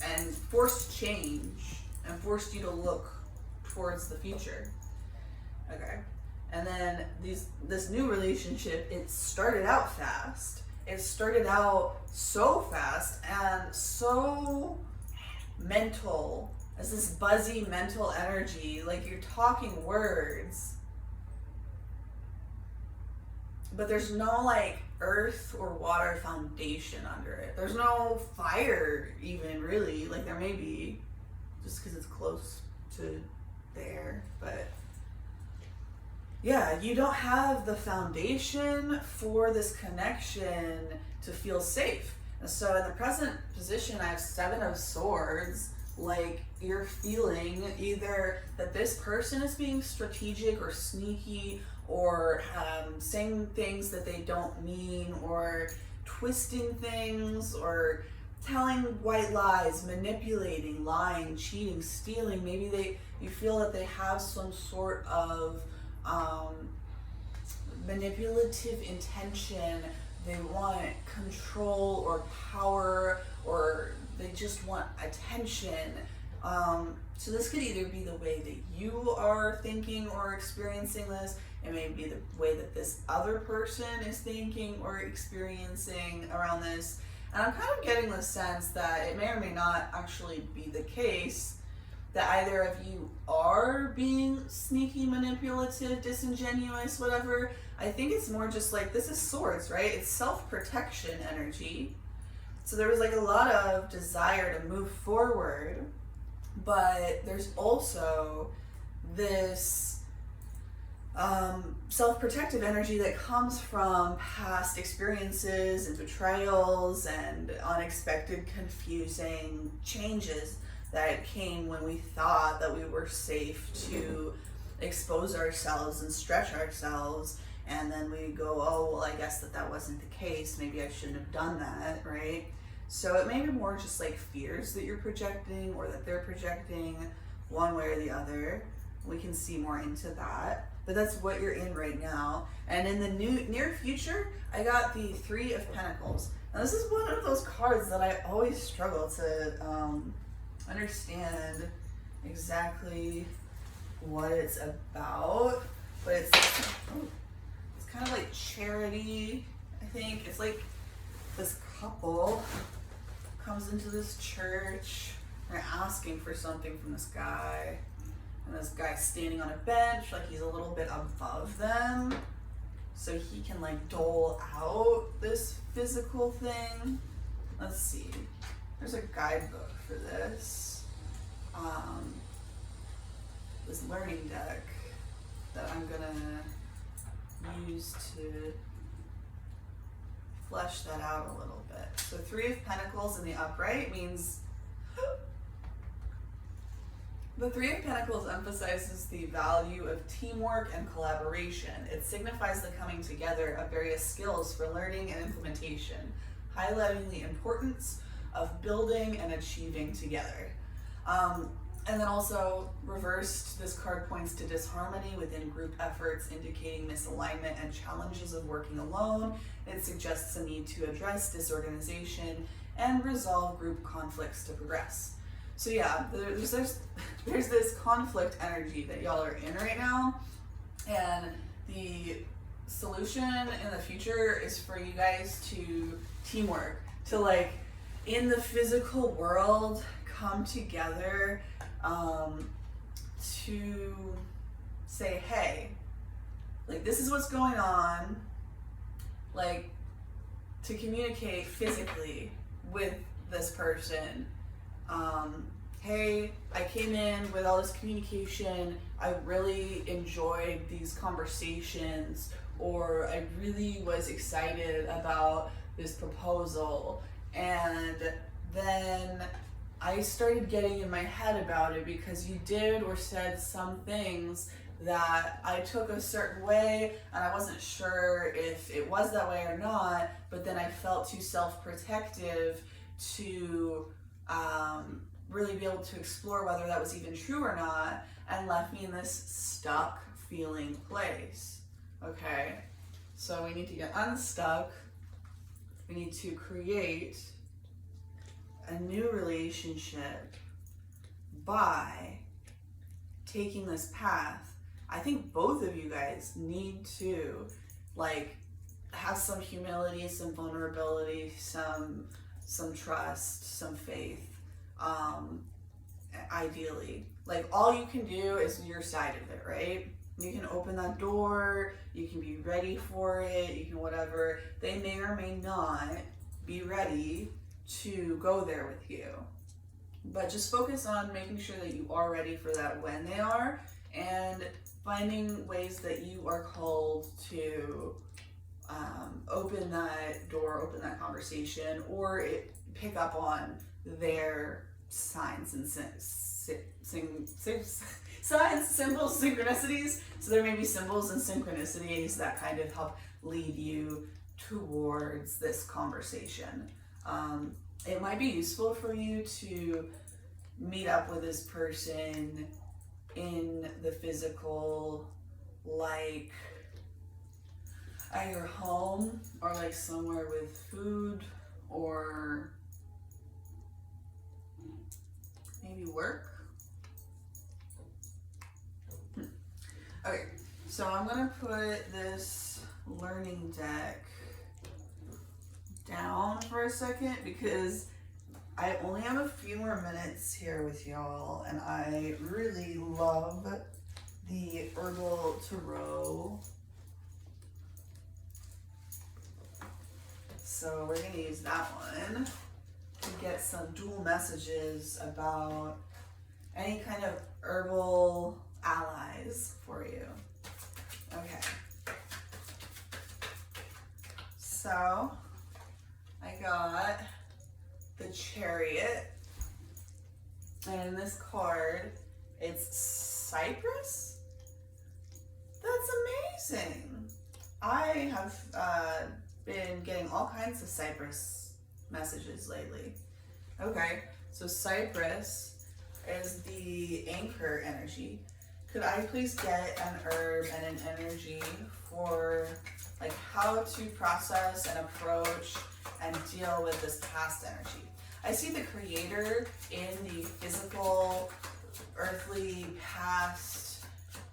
and forced change and forced you to look towards the future. Okay. And then this new relationship, it started out fast. It started out so fast and so mental, as this buzzy mental energy, like you're talking words, but there's no like earth or water foundation under it. There's no fire even, really. Like there may be, just because it's close to there, but yeah, you don't have the foundation for this connection to feel safe. And so in the present position, I have 7 of Swords. Like you're feeling either that this person is being strategic or sneaky, or saying things that they don't mean, or twisting things, or telling white lies, manipulating, lying, cheating, stealing. Maybe you feel that they have some sort of manipulative intention. They want control or power, or they just want attention. So this could either be the way that you are thinking or experiencing this. It may be the way that this other person is thinking or experiencing around this. And I'm kind of getting the sense that it may or may not actually be the case that either of you are being sneaky, manipulative, disingenuous, whatever. I think it's more just like, this is Swords, right? It's self-protection energy. So there was like a lot of desire to move forward, but there's also this self-protective energy that comes from past experiences and betrayals and unexpected, confusing changes that came when we thought that we were safe to expose ourselves and stretch ourselves, and then we go, oh, well, I guess that wasn't the case. Maybe I shouldn't have done that, right? So it may be more just like fears that you're projecting, or that they're projecting, one way or the other. We can see more into that, but that's what you're in right now. And in the near future, I got the 3 of Pentacles. Now this is one of those cards that I always struggle to understand exactly what it's about, but it's kind of like charity, I think. It's like this couple comes into this church, they're asking for something from this guy, and this guy's standing on a bench, like he's a little bit above them, so he can like dole out this physical thing. Let's see, there's a guidebook for this, this learning deck that I'm gonna use to flesh that out a little bit. So 3 of Pentacles in the upright means the 3 of Pentacles emphasizes the value of teamwork and collaboration. It signifies the coming together of various skills for learning and implementation, highlighting the importance of building and achieving together. And then also reversed, this card points to disharmony within group efforts, indicating misalignment and challenges of working alone. It suggests a need to address disorganization and resolve group conflicts to progress. So yeah, there's this conflict energy that y'all are in right now, and the solution in the future is for you guys to teamwork, to like in the physical world come together, to say, hey, like this is what's going on, like to communicate physically with this person, hey, I came in with all this communication, I really enjoyed these conversations, or I really was excited about this proposal, and then I started getting in my head about it because you did or said some things that I took a certain way, and I wasn't sure if it was that way or not, but then I felt too self-protective to really be able to explore whether that was even true or not, and left me in this stuck feeling place. Okay, so we need to get unstuck. We need to create a new relationship by taking this path. I think both of you guys need to like have some humility, some vulnerability, some trust, some faith. Ideally, like all you can do is your side of it, right? You can open that door, you can be ready for it, you can whatever. They may or may not be ready to go there with you. But just focus on making sure that you are ready for that when they are, and finding ways that you are called to open that door, open that conversation, or pick up on their signs and signs, symbols, synchronicities. So there may be symbols and synchronicities that kind of help lead you towards this conversation. It might be useful for you to meet up with this person in the physical, like at your home, or like somewhere with food, or maybe work. Okay, so I'm gonna put this learning deck down for a second because I only have a few more minutes here with y'all, and I really love the Herbal Tarot. So we're gonna use that one to get some dual messages about any kind of herbal allies for you. Okay. So I got the Chariot, and in this card, it's Cypress. That's amazing. I have been getting all kinds of Cypress messages lately. Okay, so Cypress is the anchor energy. Could I please get an herb and an energy for like how to process and approach and deal with this past energy? I see the creator in the physical, earthly past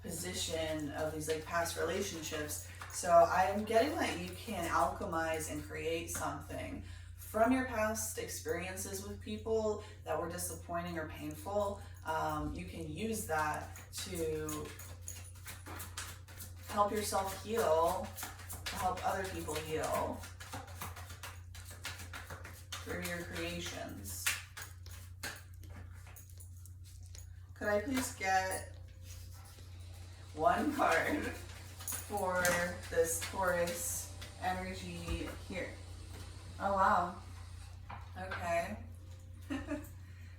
position of these like past relationships. So I'm getting that you can alchemize and create something from your past experiences with people that were disappointing or painful. You can use that to help yourself heal, to help other people heal through your creations. Could I please get one card for this Taurus energy here? Oh wow. Okay.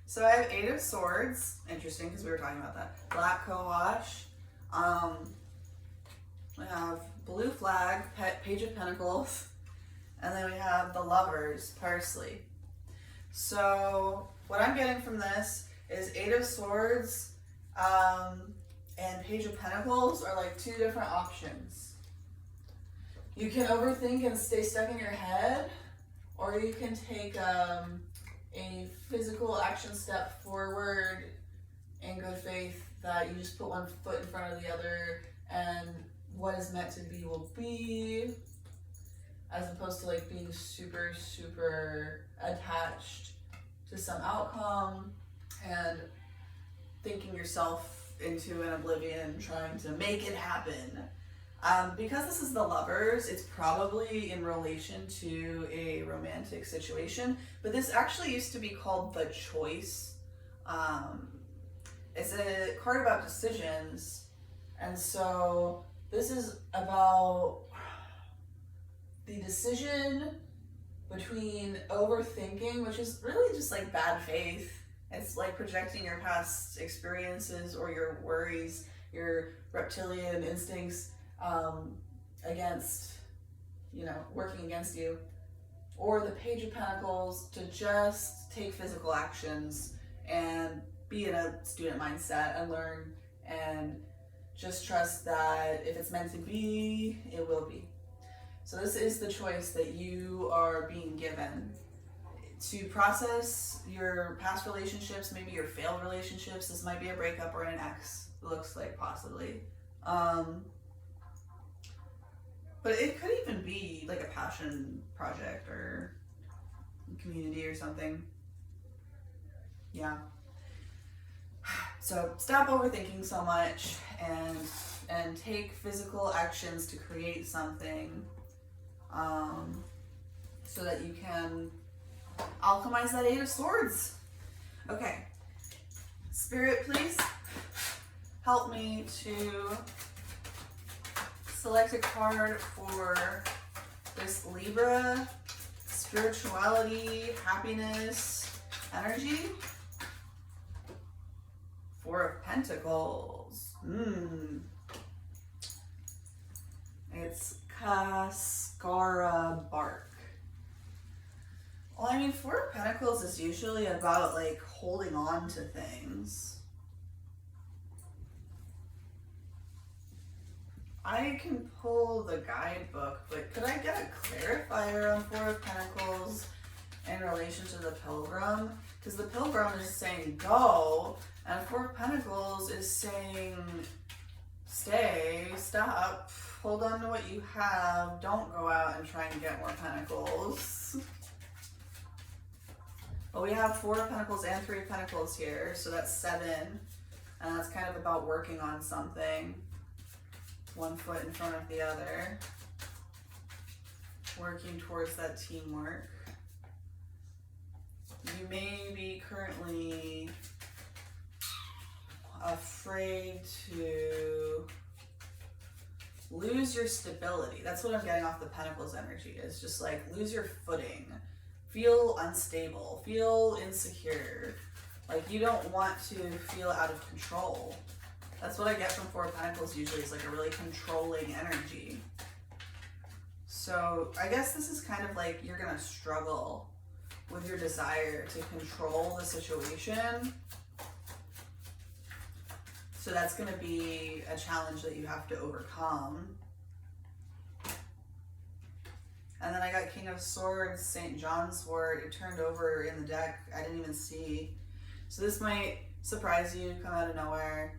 So I have 8 of Swords. Interesting, because we were talking about that. Black co-wash. We have blue flag, Page of Pentacles, and then we have the Lovers, Parsley. So what I'm getting from this is 8 of Swords and Page of Pentacles are like 2 different options. You can overthink and stay stuck in your head, or you can take a physical action step forward in good faith that you just put one foot in front of the other, and what is meant to be will be, as opposed to like being super, super attached to some outcome and thinking yourself into an oblivion, trying to make it happen. Because this is the Lovers, it's probably in relation to a romantic situation, but this actually used to be called the Choice. It's a card about decisions, and so this is about the decision between overthinking, which is really just like bad faith. It's like projecting your past experiences or your worries, your reptilian instincts against, working against you. Or the Page of Pentacles, to just take physical actions and be in a student mindset and learn and just trust that if it's meant to be, it will be. So this is the choice that you are being given to process your past relationships, maybe your failed relationships. This might be a breakup or an ex, it looks like, possibly. But it could even be like a passion project or community or something. Yeah. So stop overthinking so much and take physical actions to create something so that you can alchemize that Eight of Swords. Okay. Spirit, please help me to select a card for this Libra spirituality, happiness, energy. Four of Pentacles. It's Cascara bark. Well, I mean, Four of Pentacles is usually about like holding on to things. I can pull the guidebook, but could I get a clarifier on Four of Pentacles in relation to the Pilgrim? Because the Pilgrim is saying go, and Four of Pentacles is saying stay, stop, hold on to what you have, don't go out and try and get more pentacles. Well, we have Four of Pentacles and Three of Pentacles here, so that's 7, and that's kind of about working on something. One foot in front of the other, working towards that teamwork. You may be currently afraid to lose your stability. That's what I'm getting off the Pentacles energy, is just like lose your footing, feel unstable, feel insecure, like you don't want to feel out of control. That's what I get from Four of Pentacles usually, is like a really controlling energy. So I guess this is kind of like you're gonna struggle with your desire to control the situation. So that's gonna be a challenge that you have to overcome. And then I got King of Swords, St. John's wort. It turned over in the deck. I didn't even see. So this might surprise you, come out of nowhere.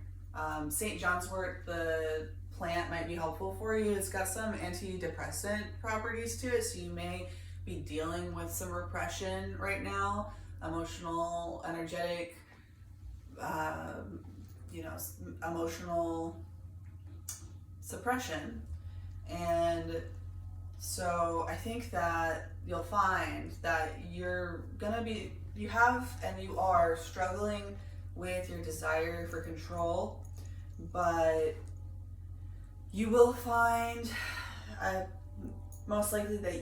St. John's wort, the plant, might be helpful for you. It's got some antidepressant properties to it, so you may be dealing with some repression right now, emotional, energetic, emotional suppression. And so I think that you'll find that you are struggling with your desire for control, but you will find most likely that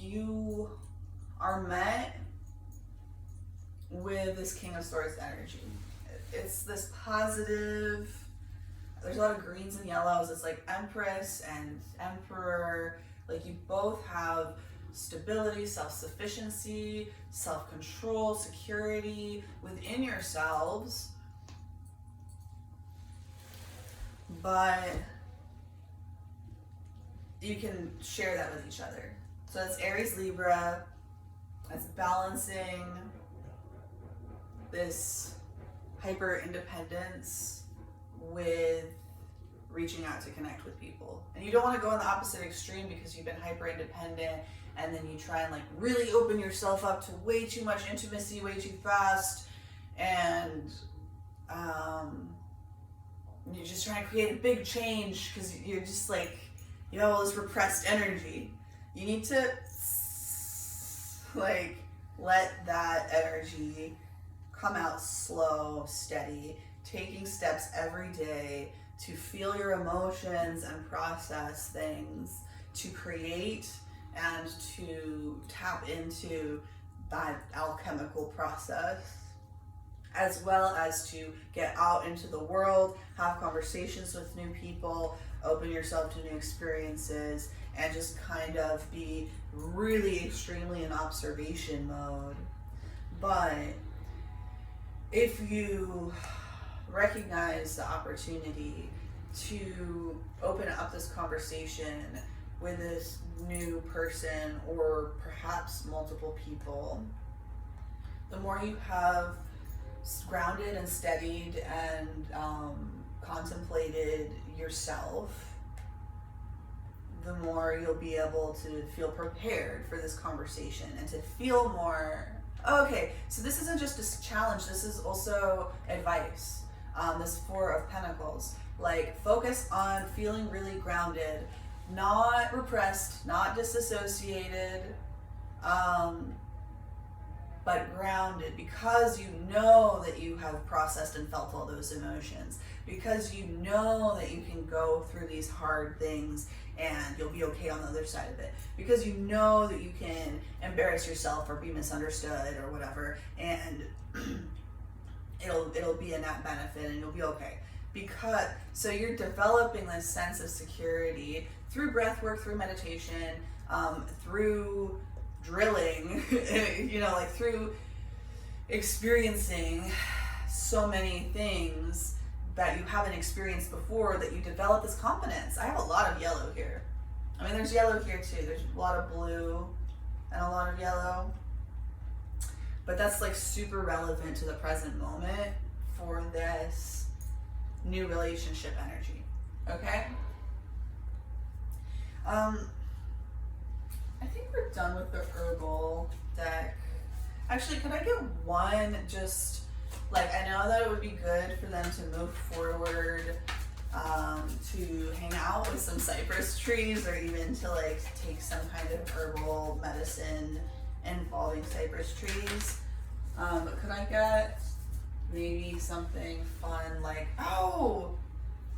you are met with this King of Swords energy. It's this positive, there's a lot of greens and yellows. It's like Empress and Emperor. Like you both have stability, self-sufficiency, self-control, security within yourselves. But you can share that with each other. So that's Aries, Libra. That's balancing this hyper independence with reaching out to connect with people. And you don't want to go in the opposite extreme, because you've been hyper independent and then you try and like really open yourself up to way too much intimacy way too fast, and you're just trying to create a big change because you're just like, you have all this repressed energy. You need to like let that energy come out slow, steady, taking steps every day to feel your emotions and process things, to create and to tap into that alchemical process, as well as to get out into the world, have conversations with new people, open yourself to new experiences, and just kind of be really extremely in observation mode. But if you recognize the opportunity to open up this conversation with this new person, or perhaps multiple people, the more you have grounded and steadied and contemplated yourself, the more you'll be able to feel prepared for this conversation and to feel more, okay, so this isn't just a challenge, this is also advice. This Four of Pentacles, like, focus on feeling really grounded, not repressed, not disassociated, but grounded, because you know that you have processed and felt all those emotions, because you know that you can go through these hard things and you'll be okay on the other side of it, because you know that you can embarrass yourself or be misunderstood or whatever, and it'll be a net benefit and you'll be okay. Because so you're developing this sense of security through breath work, through meditation, through drilling, like through experiencing so many things that you haven't experienced before, that you develop this confidence. I have a lot of yellow here. I mean, there's yellow here too. There's a lot of blue and a lot of yellow. But that's like super relevant to the present moment for this new relationship energy, okay? I think we're done with the herbal deck. Actually, could I get one just, like, I know that it would be good for them to move forward, to hang out with some cypress trees, or even to like take some kind of herbal medicine involving cypress trees. But could I get maybe something fun like, oh,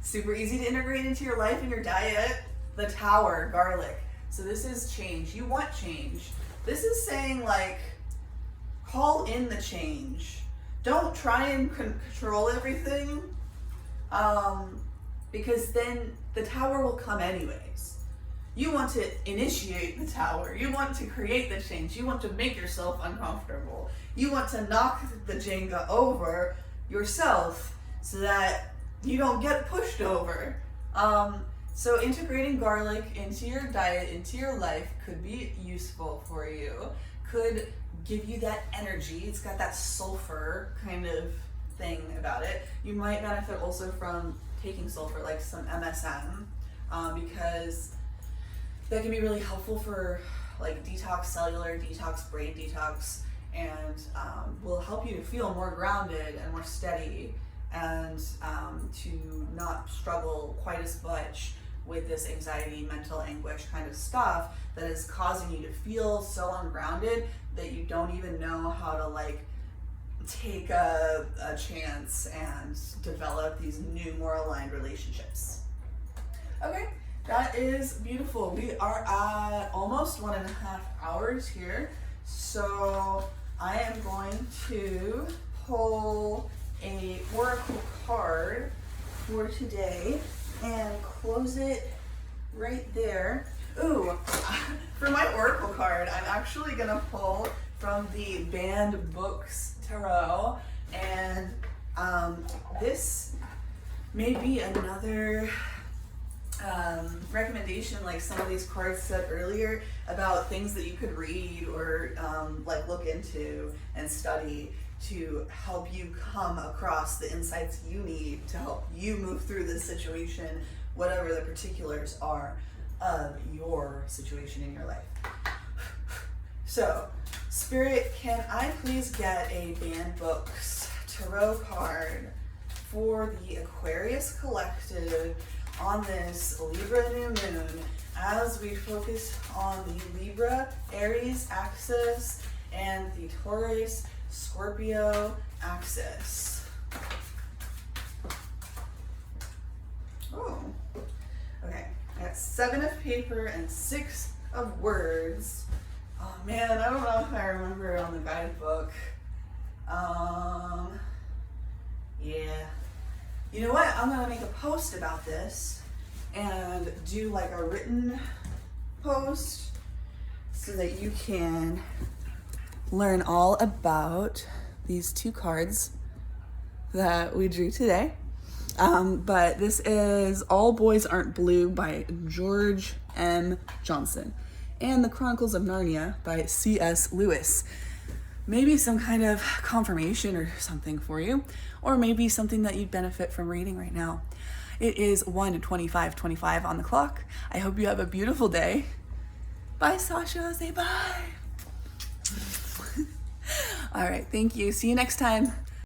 super easy to integrate into your life and your diet, the Tower, garlic. So this is change. You want change. This is saying, like, call in the change. Don't try and control everything, because then the Tower will come anyways. You want to initiate the Tower. You want to create the change. You want to make yourself uncomfortable. You want to knock the Jenga over yourself so that you don't get pushed over. So integrating garlic into your diet, into your life, could be useful for you. Could give you that energy. It's got that sulfur kind of thing about it. You might benefit also from taking sulfur, like some MSM, because that can be really helpful for like detox, cellular detox, brain detox, and will help you to feel more grounded and more steady, and to not struggle quite as much with this anxiety, mental anguish kind of stuff that is causing you to feel so ungrounded that you don't even know how to like take a chance and develop these new, more aligned relationships. Okay, that is beautiful. We are at almost 1.5 hours here. So I am going to pull a oracle card for today and close it right there. Ooh, for my oracle card, I'm actually gonna pull from the Banned Books Tarot, and this may be another recommendation, like some of these cards said earlier, about things that you could read or like look into and study to help you come across the insights you need to help you move through this situation, whatever the particulars are of your situation in your life. So, Spirit, can I please get a Banned Books Tarot card for the Aquarius Collective on this Libra new moon, as we focus on the Libra Aries axis and the Taurus Scorpio axis. Oh, okay. I got 7 of paper and 6 of words. Oh man, I don't know if I remember it on the guidebook. Yeah. You know what? I'm gonna make a post about this and do like a written post so that you can learn all about these 2 cards that we drew today. But this is All Boys Aren't Blue by George M. Johnson and The Chronicles of Narnia by C.S. Lewis. Maybe some kind of confirmation or something for you, or maybe something that you'd benefit from reading right now. It is 1:25 on the clock. I hope you have a beautiful day. Bye, Sasha. Say bye. All right, thank you. See you next time.